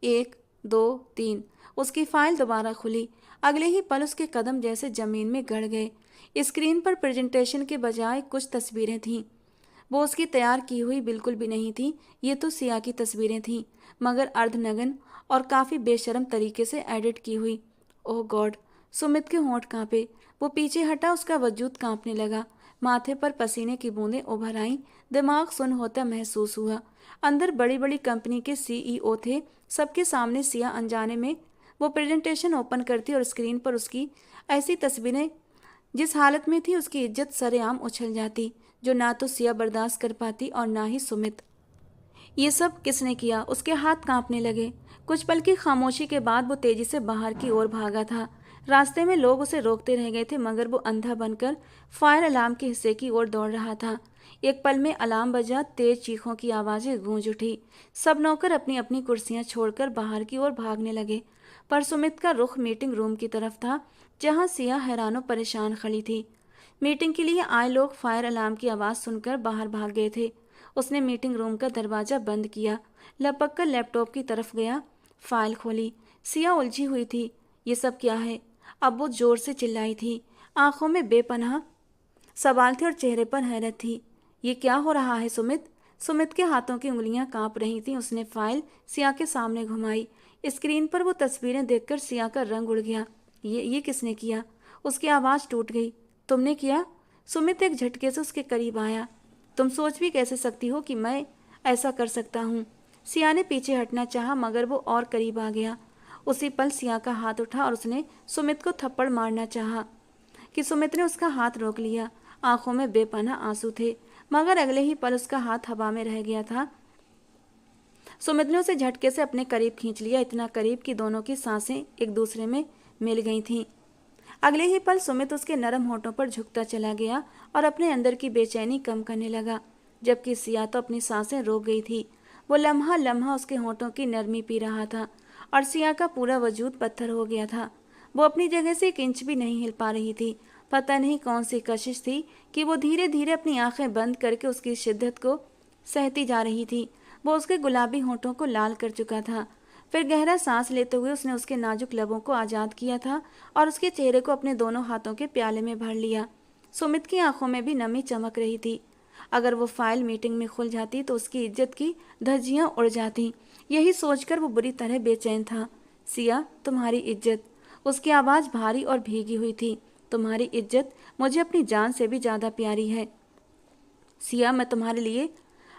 1 2 3 उसकी फाइल दोबारा खुली। अगले ही पल उसके कदम जैसे जमीन में गड़ गए। स्क्रीन पर प्रेजेंटेशन के बजाय कुछ तस्वीरें थीं। वो उसकी तैयार की हुई बिल्कुल भी नहीं थी। ये तो सिया की तस्वीरें थीं, मगर अर्धनग्न और काफ़ी बेशर्म तरीके से एडिट की हुई। ओह गॉड! सुमित के होंठ कांपे। वो पीछे हटा, उसका वजूद कांपने लगा। माथे पर पसीने की बूंदें उभर आईं। दिमाग सुन्न होता महसूस हुआ। अंदर बड़ी बड़ी कंपनी के सीईओ थे। सबके सामने सिया अनजाने में वो प्रेजेंटेशन ओपन करती और स्क्रीन पर उसकी ऐसी तस्वीरें जिस हालत में थी उसकी इज्जत सरेआम उछल जाती, जो ना तो सिया बर्दाश्त कर पाती और ना ही सुमित। ये सब किसने किया? उसके हाथ कांपने लगे। कुछ पल की खामोशी के बाद वो तेजी से बाहर की ओर भागा था। रास्ते में लोग उसे रोकते रह गए थे, मगर वो अंधा बनकर फायर अलार्म के हिस्से की ओर दौड़ रहा था। एक पल में अलार्म बजा, तेज चीखों की आवाजें गूंज उठी। सब नौकर अपनी अपनी कुर्सियां छोड़कर बाहर की ओर भागने लगे, पर सुमित का रुख मीटिंग रूम की तरफ था, जहां सिया हैरानो परेशान खड़ी थी। मीटिंग के लिए आए लोग फायर अलार्म की आवाज़ सुनकर बाहर भाग गए थे। उसने मीटिंग रूम का दरवाज़ा बंद किया, लपक कर लैपटॉप की तरफ गया, फाइल खोली। सिया उलझी हुई थी। ये सब क्या है? अब वो जोर से चिल्लाई थी। आंखों में बेपनाह सवाल थे और चेहरे पर हैरत थी। ये क्या हो रहा है सुमित? सुमित के हाथों की उंगलियां कांप रही थीं। उसने फाइल सिया के सामने घुमाई। स्क्रीन पर वो तस्वीरें देखकर सिया का रंग उड़ गया। ये किसने किया? उसकी आवाज़ टूट गई। तुमने किया? सुमित एक झटके से उसके करीब आया। तुम सोच भी कैसे सकती हो कि मैं ऐसा कर सकता हूँ? सिया ने पीछे हटना चाहा, मगर वो और करीब आ गया। उसी पल सिया का हाथ उठा और उसने सुमित को थप्पड़ मारना चाहा कि सुमित ने उसका हाथ रोक लिया। आंखों में बेपनाह आंसू थे, मगर अगले ही पल उसका हाथ हवा में रह गया था। सुमित ने उसे झटके से अपने करीब खींच लिया, इतना करीब कि दोनों की सांसें एक दूसरे में मिल गई थीं। अगले ही पल सुमित उसके नरम होठों पर झुकता चला गया और अपने अंदर की बेचैनी कम करने लगा, जबकि सिया तो अपनी सांसें रोक गई थी। वो लम्हा लम्हा उसके होठों की नरमी पी रहा था और सिया का पूरा वजूद पत्थर हो गया था। वो अपनी जगह से 1 इंच भी नहीं हिल पा रही थी। पता नहीं कौन सी कशिश थी कि वो धीरे धीरे अपनी आंखें बंद करके उसकी शिद्दत को सहती जा रही थी। वो उसके गुलाबी होठों को लाल कर चुका था। फिर गहरा सांस लेते हुए उसने उसके नाजुक लबों को आज़ाद किया था और उसके चेहरे को अपने दोनों हाथों के प्याले में भर लिया। सुमित की आंखों में भी नमी चमक रही थी। अगर वो फाइल मीटिंग में खुल जाती तो उसकी इज्जत की धज्जियां उड़ जाती। यही सोचकर वो बुरी तरह बेचैन था। सिया, तुम्हारी इज्जत। उसकी आवाज़ भारी और भीगी हुई थी। तुम्हारी इज्जत मुझे अपनी जान से भी ज़्यादा प्यारी है। सिया, मैं तुम्हारे लिए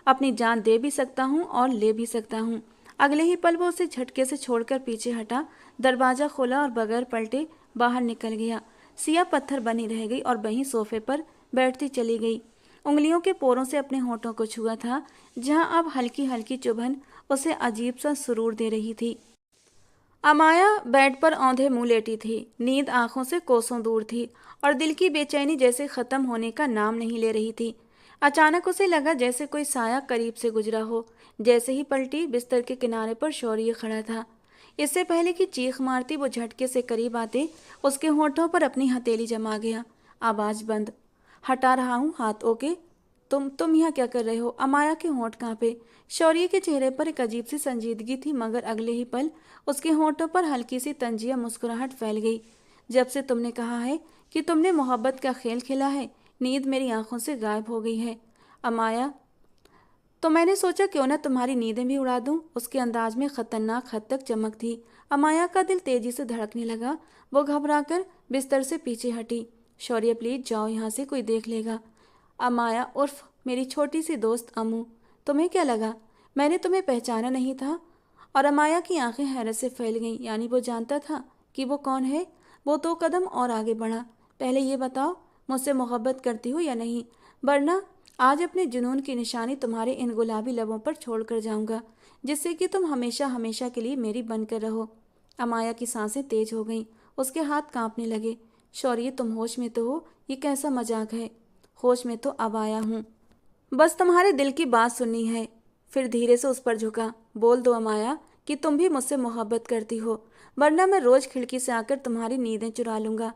अपनी जान दे भी सकता हूँ और ले भी सकता हूँ। अगले ही पल वो उसे झटके से छोड़कर पीछे हटा, दरवाज़ा खोला और बगैर पलटे बाहर निकल गया। सिया पत्थर बनी रह गई और वहीं सोफे पर बैठती चली गई। उंगलियों के पोरों से अपने होठों को छुआ था, जहां अब हल्की हल्की चुभन उसे अजीब सा सुरूर दे रही थी। अमाया बेड पर औंधे मुंह लेटी थी। नींद आंखों से कोसों दूर थी और दिल की बेचैनी जैसे खत्म होने का नाम नहीं ले रही थी। अचानक उसे लगा जैसे कोई साया करीब से गुजरा हो। जैसे ही पलटी, बिस्तर के किनारे पर शौर्य खड़ा था। इससे पहले कि चीख मारती वो झटके से करीब आते उसके होठों पर अपनी हथेली जमा गया। आवाज बंद। हटा रहा हूँ हाथ। ओके। तुम यहाँ क्या कर रहे हो? अमाया के होंठ कांपे। शौर्य के चेहरे पर एक अजीब सी संजीदगी थी, मगर अगले ही पल उसके होंठों पर हल्की सी तंजिया मुस्कुराहट फैल गई। जब से तुमने कहा है कि तुमने मोहब्बत का खेल खेला है, नींद मेरी आंखों से गायब हो गई है अमाया। तो मैंने सोचा क्यों ना तुम्हारी नींदें भी उड़ा दूं। उसके अंदाज में खतरनाक हद तक चमक थी। अमाया का दिल तेजी से धड़कने लगा। वो घबराकर बिस्तर से पीछे हटी। शौर्य प्लीज जाओ, यहाँ से कोई देख लेगा। अमाया उर्फ मेरी छोटी सी दोस्त अमू। तुम्हें क्या लगा मैंने तुम्हें पहचाना नहीं था? और अमाया की आंखें हैरत से फैल गईं। यानी वो जानता था कि वो कौन है? वो 2 कदम और आगे बढ़ा। पहले ये बताओ, मुझसे मोहब्बत करती हो या नहीं, वरना आज अपने जुनून की निशानी तुम्हारे इन गुलाबी लबों पर छोड़ कर जाऊंगा, जिससे कि तुम हमेशा हमेशा के लिए मेरी बनकर रहो। अमाया की सांसें तेज हो गईं। उसके हाथ कांपने लगे। शौर्य तुम होश में तो हो? ये कैसा मजाक है? होश में तो अब आया हूँ, बस तुम्हारे दिल की बात सुननी है। फिर धीरे से उस पर झुका। बोल दो अमाया कि तुम भी मुझसे मोहब्बत करती हो, वरना मैं रोज खिड़की से आकर तुम्हारी नींदें चुरा लूंगा।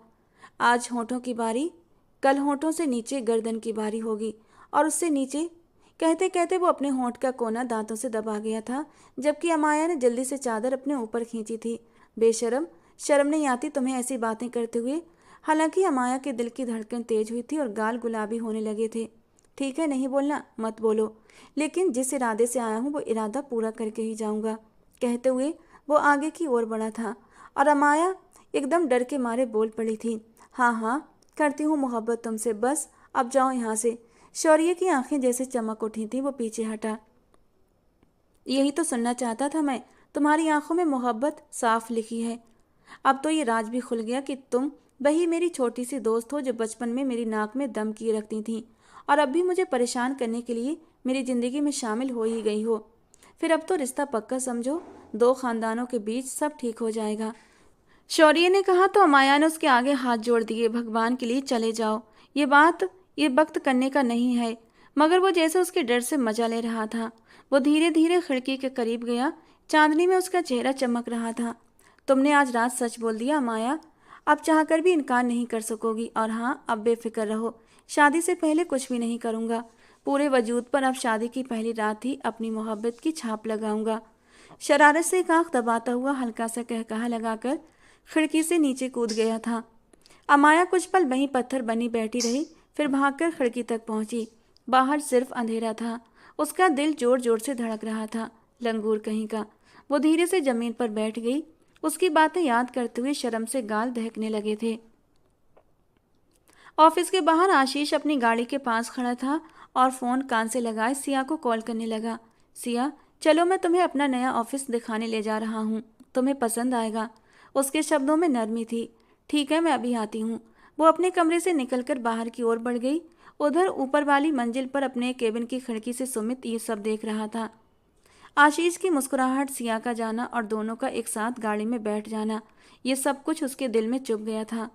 आज होठों की बारी, कल होठों से नीचे गर्दन की बारी होगी, और उससे नीचे। कहते कहते वो अपने होंठ का कोना दांतों से दबा गया था, जबकि अमाया ने जल्दी से चादर अपने ऊपर खींची थी। बेशरम, शर्म नहीं आती तुम्हें ऐसी बातें करते हुए? हालांकि अमाया के दिल की धड़कन तेज हुई थी और गाल गुलाबी होने लगे थे। ठीक है, नहीं बोलना मत बोलो, लेकिन जिस इरादे से आया हूँ वो इरादा पूरा करके ही जाऊंगा। कहते हुए वो आगे की ओर बढ़ा था और अमाया एकदम डर के मारे बोल पड़ी थी। हाँ हाँ, करती हूँ मोहब्बत तुमसे, बस अब जाओ यहाँ से। शौर्य की आंखें जैसे चमक उठी थी। वो पीछे हटा। यही तो सुनना चाहता था मैं, तुम्हारी आंखों में मोहब्बत साफ लिखी है। अब तो ये राज भी खुल गया कि तुम वही मेरी छोटी सी दोस्त हो जो बचपन में मेरी नाक में दम किए रखती थी, और अब भी मुझे परेशान करने के लिए मेरी जिंदगी में शामिल हो ही गई हो। फिर अब तो रिश्ता पक्का समझो, 2 खानदानों के बीच सब ठीक हो जाएगा। शौर्य ने कहा तो अमाया ने उसके आगे हाथ जोड़ दिए। भगवान के लिए चले जाओ, ये वक्त करने का नहीं है। मगर वो जैसे उसके डर से मजा ले रहा था। वो धीरे धीरे खिड़की के करीब गया। चांदनी में उसका चेहरा चमक रहा था। तुमने आज रात सच बोल दिया अमाया, अब चाहकर भी इनकार नहीं कर सकोगी। और हाँ, अब बेफिक्र रहो, शादी से पहले कुछ भी नहीं करूँगा। पूरे वजूद पर अब शादी की पहली रात ही अपनी मोहब्बत की छाप लगाऊंगा। शरारत से एक आंख दबाता हुआ हल्का सा कहकहा लगाकर खिड़की से नीचे कूद गया था। अमाया कुछ पल वहीं पत्थर बनी बैठी रही, फिर भागकर खिड़की तक पहुंची। बाहर सिर्फ अंधेरा था। उसका दिल जोर जोर से धड़क रहा था। लंगूर कहीं का। वो धीरे से जमीन पर बैठ गई। उसकी बातें याद करते हुए शर्म से गाल दहकने लगे थे। ऑफिस के बाहर आशीष अपनी गाड़ी के पास खड़ा था और फोन कान से लगाए सिया को कॉल करने लगा। सिया, चलो मैं तुम्हें अपना नया ऑफिस दिखाने ले जा रहा हूँ, तुम्हें पसंद आएगा। उसके शब्दों में नरमी थी। ठीक है, मैं अभी आती हूँ। वो अपने कमरे से निकलकर बाहर की ओर बढ़ गई। उधर ऊपर वाली मंजिल पर अपने केबिन की खिड़की से सुमित ये सब देख रहा था। आशीष की मुस्कुराहट, सिया का जाना और दोनों का एक साथ गाड़ी में बैठ जाना, ये सब कुछ उसके दिल में चुभ गया था।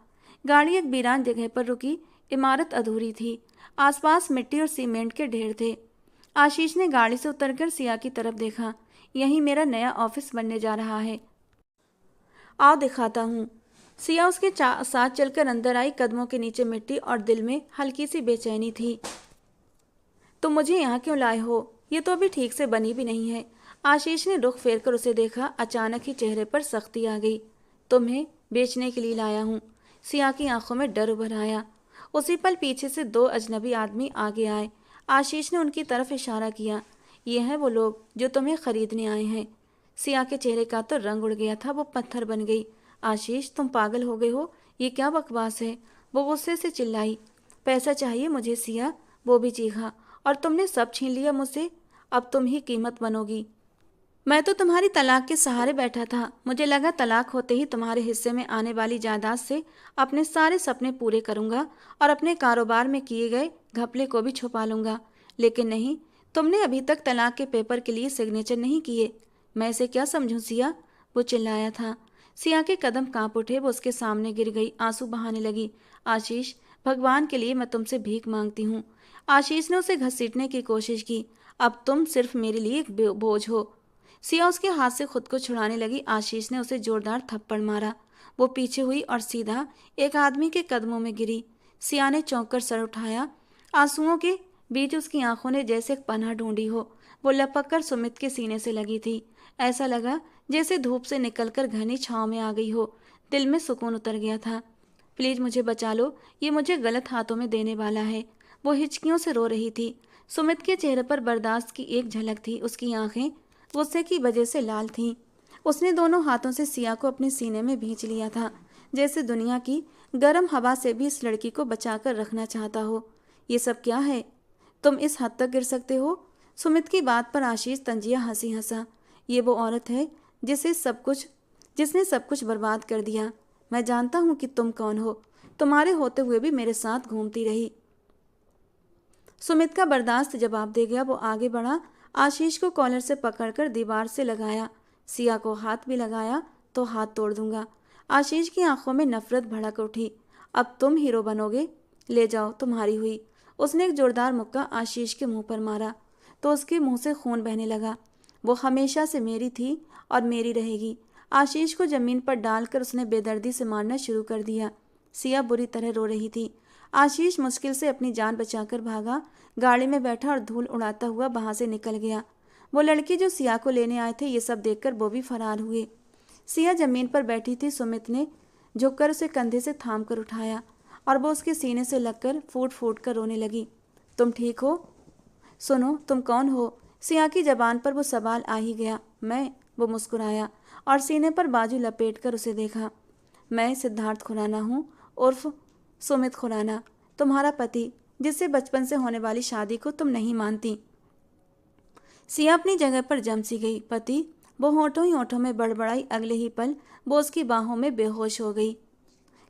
गाड़ी एक वीरान जगह पर रुकी। इमारत अधूरी थी। आसपास मिट्टी और सीमेंट के ढेर थे। आशीष ने गाड़ी से उतरकर सिया की तरफ देखा। यही मेरा नया ऑफिस बनने जा रहा है, आओ दिखाता हूँ। सिया उसके साथ चलकर अंदर आई। कदमों के नीचे मिट्टी और दिल में हल्की सी बेचैनी थी। तुम मुझे यहाँ क्यों लाए हो? ये तो अभी ठीक से बनी भी नहीं है। आशीष ने रुख फेर कर उसे देखा। अचानक ही चेहरे पर सख्ती आ गई। तुम्हें बेचने के लिए लाया हूँ। सिया की आंखों में डर उभर आया। उसी पल पीछे से 2 अजनबी आदमी आगे आए। आशीष ने उनकी तरफ इशारा किया। ये हैं वो लोग जो तुम्हें खरीदने आए हैं। सिया के चेहरे का तो रंग उड़ गया था। वो पत्थर बन गई। आशीष, तुम पागल हो गए हो? ये क्या बकवास है? वो गुस्से से चिल्लाई। पैसा चाहिए मुझे सिया, वो भी चीखा। और तुमने सब छीन लिया मुझसे, अब तुम ही कीमत बनोगी। मैं तो तुम्हारी तलाक के सहारे बैठा था। मुझे लगा तलाक होते ही तुम्हारे हिस्से में आने वाली जायदाद से अपने सारे सपने पूरे करूंगा और अपने कारोबार में किए गए घपले को भी छुपा लूंगा। लेकिन नहीं, तुमने अभी तक तलाक के पेपर के लिए सिग्नेचर नहीं किए। मैं इसे क्या समझूं सिया? वो चिल्लाया था। सिया के कदम कांप उठे, वो उसके सामने गिर गई, आंसू बहाने लगी। आशीष, भगवान के लिए मैं तुमसे भीख मांगती हूँ। आशीष ने उसे घसीटने की कोशिश की। अब तुम सिर्फ मेरे लिए एक बोझ हो। सिया उसके हाथ से खुद को छुड़ाने लगी। आशीष ने उसे जोरदार थप्पड़ मारा। वो पीछे हुई और सीधा एक आदमी के कदमों में गिरी। सिया ने चौंक कर सर उठाया। आंसुओं के बीच उसकी आंखों ने जैसे एक पनाह ढूंढी हो। वो लपक कर सुमित के सीने से लगी थी। ऐसा लगा जैसे धूप से निकलकर घनी छांव में आ गई हो। दिल में सुकून उतर गया था। प्लीज मुझे बचा लो, ये मुझे गलत हाथों में देने वाला है। वो हिचकियों से रो रही थी। सुमित के चेहरे पर बर्दाश्त की एक झलक थी। उसकी आंखें गुस्से की वजह से लाल थीं। उसने दोनों हाथों से सिया को अपने सीने में भींच लिया था, जैसे दुनिया की गर्म हवा से भी इस लड़की को बचाकर रखना चाहता हो। ये सब क्या है? तुम इस हद तक गिर सकते हो? सुमित की बात पर आशीष तंजिया हंसी हंसा। ये वो औरत है जिसने सब कुछ बर्बाद कर दिया। मैं जानता हूँ कि तुम कौन हो। तुम्हारे होते हुए भी मेरे साथ घूमती रही। सुमित का बर्दाश्त जवाब दे गया। वो आगे बढ़ा, आशीष को कॉलर से पकड़कर दीवार से लगाया। सिया को हाथ भी लगाया तो हाथ तोड़ दूंगा। आशीष की आंखों में नफरत भड़क उठी। अब तुम हीरो बनोगे? ले जाओ, तुम्हारी हुई। उसने एक जोरदार मुक्का आशीष के मुंह पर मारा तो उसके मुंह से खून बहने लगा। वो हमेशा से मेरी थी और मेरी रहेगी। आशीष को जमीन पर डालकर उसने बेदर्दी से मारना शुरू कर दिया। सिया बुरी तरह रो रही थी। आशीष मुश्किल से अपनी जान बचाकर भागा, गाड़ी में बैठा और धूल उड़ाता हुआ वहां से निकल गया। वो लड़की जो सिया को लेने आए थे, ये सब देखकर वो भी फरार हुए। सिया जमीन पर बैठी थी। सुमित ने झुककर उसे कंधे से थाम कर उठाया और वो उसके सीने से लगकर फूट फूट कर रोने लगी। तुम ठीक हो? सुनो, तुम कौन हो? सिया की जबान पर वो सवाल आ ही गया। मैं? वो मुस्कुराया और सीने पर बाजू लपेट कर उसे देखा। मैं सिद्धार्थ खुराना हूँ, उर्फ सुमित खुराना, तुम्हारा पति, जिससे बचपन से होने वाली शादी को तुम नहीं मानती। सिया अपनी जगह पर जम सी गई। पति? वो होठों ही होठों में बड़बड़ाई। अगले ही पल वो उसकी बाहों में बेहोश हो गई।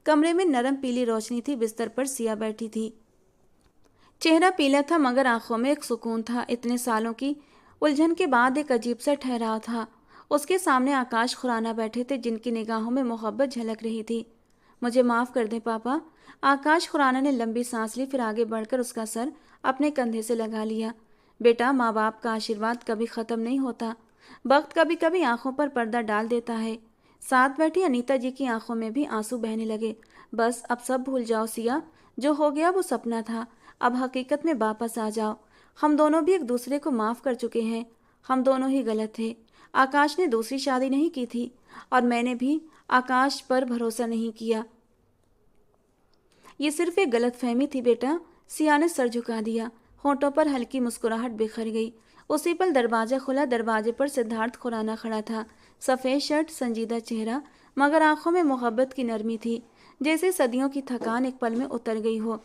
कमरे में नरम पीली रोशनी थी। बिस्तर पर सिया बैठी थी। चेहरा पीला था मगर आंखों में एक सुकून था। इतने सालों की उलझन के बाद एक अजीब सा ठहराव था। उसके सामने आकाश खुराना बैठे थे, जिनकी निगाहों में मोहब्बत झलक रही थी। मुझे माफ़ कर दें पापा। आकाश खुराना ने लंबी सांस ली, फिर आगे बढ़कर उसका सर अपने कंधे से लगा लिया। बेटा, माँ बाप का आशीर्वाद कभी ख़त्म नहीं होता। वक्त कभी कभी आंखों पर पर्दा डाल देता है। साथ बैठी अनीता जी की आंखों में भी आंसू बहने लगे। बस अब सब भूल जाओ सिया। जो हो गया वो सपना था। अब हकीकत में वापस आ जाओ। हम दोनों भी एक दूसरे को माफ़ कर चुके हैं। हम दोनों ही गलत थे। आकाश ने दूसरी शादी नहीं की थी और मैंने भी आकाश पर भरोसा नहीं किया। ये सिर्फ एक गलतफहमी थी बेटा। सिया ने सर झुका दिया। होंठों पर हल्की मुस्कुराहट बिखर गई। उसी पल दरवाजा खुला। दरवाजे पर सिद्धार्थ खुराना खड़ा था। सफ़ेद शर्ट, संजीदा चेहरा, मगर आंखों में मोहब्बत की नरमी थी, जैसे सदियों की थकान एक पल में उतर गई हो।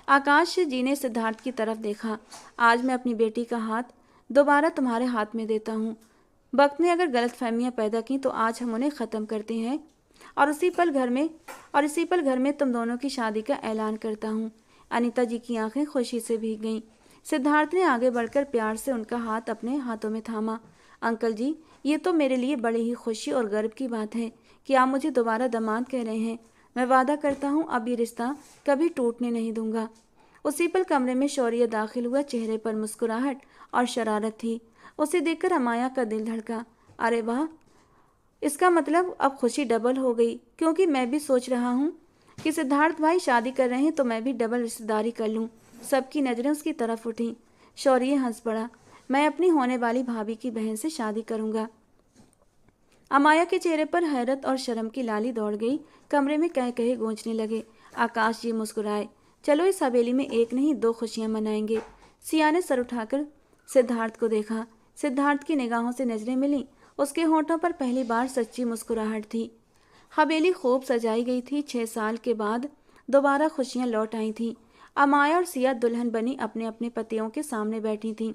आकाश जी ने सिद्धार्थ की तरफ देखा। आज मैं अपनी बेटी का हाथ दोबारा तुम्हारे हाथ में देता हूँ। वक्त ने अगर गलतफहमियां पैदा की तो आज हम उन्हें ख़त्म करते हैं और इसी पल घर में तुम दोनों की शादी का ऐलान करता हूँ। अनीता जी की आंखें खुशी से भीग गईं। सिद्धार्थ ने आगे बढ़कर प्यार से उनका हाथ अपने हाथों में थामा। अंकल जी, ये तो मेरे लिए बड़ी ही खुशी और गर्व की बात है कि आप मुझे दोबारा दामाद कह रहे हैं। मैं वादा करता हूँ अब ये रिश्ता कभी टूटने नहीं दूंगा। उसी पल कमरे में शौर्य दाखिल हुआ। चेहरे पर मुस्कुराहट और शरारत थी। उसे देखकर अमाया का दिल धड़का। अरे वाह, इसका मतलब अब खुशी डबल हो गई, क्योंकि मैं भी सोच रहा हूँ कि सिद्धार्थ भाई शादी कर रहे हैं तो मैं भी डबल रिश्तेदारी कर लूँ। सबकी नज़रें उसकी तरफ उठी। शौर्य हंस पड़ा। मैं अपनी होने वाली भाभी की बहन से शादी करूँगा। अमाया के चेहरे पर हैरत और शर्म की लाली दौड़ गई। कमरे में कह कहे गूंजने लगे। आकाश जी मुस्कुराए। चलो इस हवेली में एक नहीं दो खुशियाँ मनाएंगे। सिया ने सर उठाकर सिद्धार्थ को देखा। सिद्धार्थ की निगाहों से नजरें मिली। उसके होंठों पर पहली बार सच्ची मुस्कुराहट थी। हवेली खूब सजाई गई थी। 6 साल के बाद दोबारा खुशियां लौट आई थीं। अमाया और सिया दुल्हन बनी अपने अपने पतियों के सामने बैठी थीं।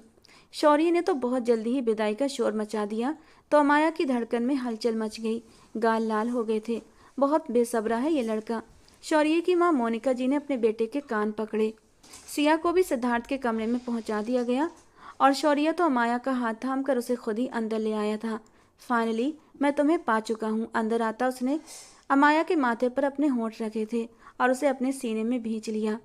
शौर्य ने तो बहुत जल्दी ही विदाई का शोर मचा दिया तो अमाया की धड़कन में हलचल मच गई। गाल लाल हो गए थे। बहुत बेसब्रा है ये लड़का। शौर्य की माँ मोनिका जी ने अपने बेटे के कान पकड़े। सिया को भी सिद्धार्थ के कमरे में पहुंचा दिया गया और शौर्य तो अमाया का हाथ थाम कर उसे खुद ही अंदर ले आया था। फाइनली मैं तुम्हें पा चुका हूँ। अंदर आता उसने अमाया के माथे पर अपने होंठ रखे थे और उसे अपने सीने में भींच लिया।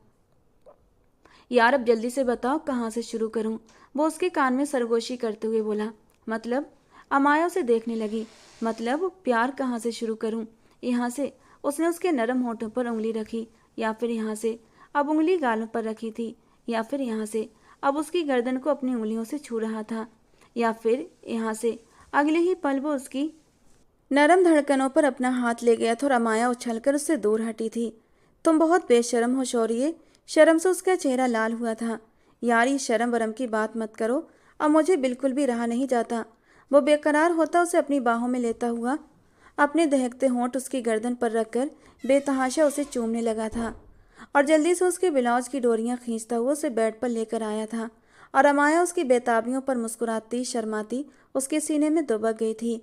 यार अब जल्दी से बताओ कहाँ से शुरू करूं? वो उसके कान में सरगोशी करते हुए बोला। मतलब? अमाया उसे देखने लगी। मतलब प्यार कहाँ से शुरू करूं? यहाँ से। उसने उसके नरम होठों पर उंगली रखी। या फिर यहाँ से? अब उंगली गालों पर रखी थी। या फिर यहाँ से? अब उसकी गर्दन को अपनी उंगलियों से छू रहा था। या फिर यहाँ से? अगले ही पल वो उसकी नरम धड़कनों पर अपना हाथ ले गया था और अमाया उछलकर उससे दूर हटी थी। तुम बहुत बेशर्म हो शौर्य। शर्म से उसका चेहरा लाल हुआ था। यार ये शर्म वरम की बात मत करो। अब मुझे बिल्कुल भी रहा नहीं जाता। वो बेकरार होता उसे अपनी बाहों में लेता हुआ अपने दहकते होंठ उसकी गर्दन पर रखकर बेतहाशा उसे चूमने लगा था और जल्दी से उसके ब्लाउज की डोरियां खींचता हुआ उसे बेड पर लेकर आया था और अमाया उसकी बेताबियों पर मुस्कुराती शर्माती उसके सीने में दुबक गई थी।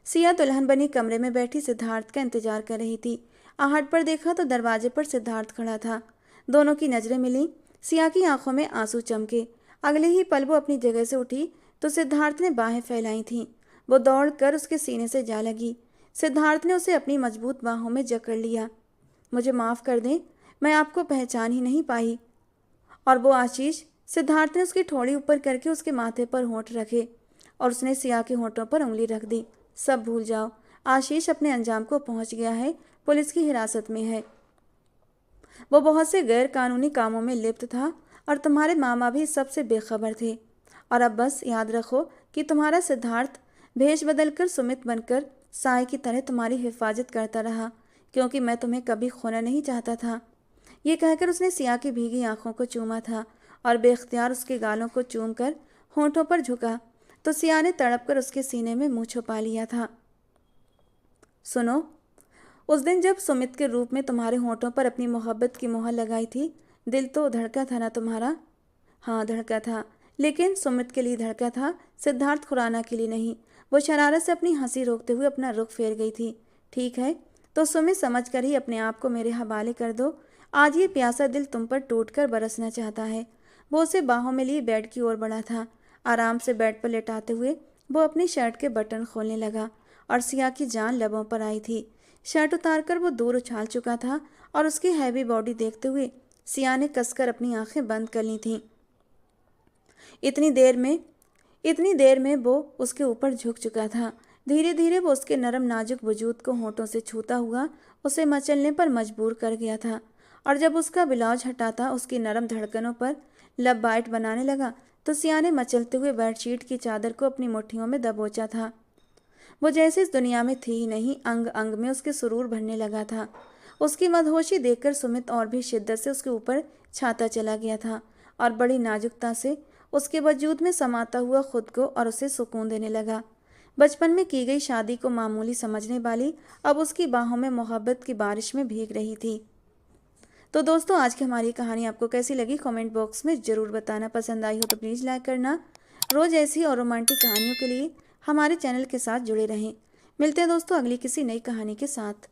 सिया दुल्हन बनी कमरे में बैठी सिद्धार्थ का इंतजार कर रही थी। आहट पर देखा तो दरवाजे पर सिद्धार्थ खड़ा था। दोनों की नजरें मिली। सिया की आंखों में आंसू चमके। अगले ही पल वो अपनी जगह से उठी तो सिद्धार्थ ने बाहें फैलाई थीं। वो दौड़कर उसके सीने से जा लगी। सिद्धार्थ ने उसे अपनी मजबूत बाहों में जकड़ लिया। मुझे माफ कर दें, मैं आपको पहचान ही नहीं पाई। और वो आशीष? सिद्धार्थ ने उसकी ठोड़ी ऊपर करके उसके माथे पर होंठ रखे और उसने सिया के होंठों पर उंगली रख दी। सब भूल जाओ। आशीष अपने अंजाम को पहुंच गया है। पुलिस की हिरासत में है। वो बहुत से गैर कानूनी कामों में लिप्त था और तुम्हारे मामा भी सबसे बेखबर थे। और अब बस याद रखो कि तुम्हारा सिद्धार्थ भेष बदलकर सुमित बनकर साय की तरह तुम्हारी हिफाजत करता रहा, क्योंकि मैं तुम्हें कभी खोना नहीं चाहता था। ये कहकर उसने सिया की भीगी आंखों को चूमा था और बेख्तियार उसके गालों को चूम कर होंठों पर झुका तो सिया ने तड़प कर उसके सीने में मुंह छुपा लिया था। सुनो, उस दिन जब सुमित के रूप में तुम्हारे होंठों पर अपनी मोहब्बत की मोहर लगाई थी, दिल तो धड़का था ना तुम्हारा? हाँ धड़का था, लेकिन सुमित के लिए धड़का था, सिद्धार्थ खुराना के लिए नहीं। वो शरारत से अपनी हंसी रोकते हुए अपना रुख फेर गई थी। ठीक है, तो सुमित समझ कर ही अपने आप को मेरे हवाले कर दो। आज ये प्यासा दिल तुम पर टूट कर बरसना चाहता है। वो उसे बाहों में लिए बेड की ओर बढ़ा था। आराम से बेड पर लेटाते हुए वो अपनी शर्ट के बटन खोलने लगा और सिया की जान लबों पर आई थी। शर्ट उतारकर वो दूर उछाल चुका था और उसकी हैवी बॉडी देखते हुए सिया ने कसकर अपनी आंखें बंद कर ली थीं। इतनी देर में वो उसके ऊपर झुक चुका था। धीरे धीरे वो उसके नरम नाजुक वजूद को होंठों से छूता हुआ उसे मचलने पर मजबूर कर गया था और जब उसका ब्लाउज हटाता उसकी नरम धड़कनों पर लब बाइट बनाने लगा तो सिया ने मचलते हुए बेडशीट की चादर को अपनी मुट्ठियों में दबोचा था। वो जैसे इस दुनिया में थी ही नहीं, अंग अंग में उसके सुरूर भरने लगा था। उसकी मदहोशी देखकर सुमित और भी शिद्दत से उसके ऊपर छाता चला गया था और बड़ी नाजुकता से उसके वजूद में समाता हुआ खुद को और उसे सुकून देने लगा। बचपन में की गई शादी को मामूली समझने वाली अब उसकी बाहों में मोहब्बत की बारिश में भीग रही थी। तो दोस्तों, आज की हमारी कहानी आपको कैसी लगी कमेंट बॉक्स में ज़रूर बताना। पसंद आई हो तो प्लीज़ लाइक करना। रोज़ ऐसी और रोमांटिक कहानियों के लिए हमारे चैनल के साथ जुड़े रहें। मिलते हैं दोस्तों अगली किसी नई कहानी के साथ।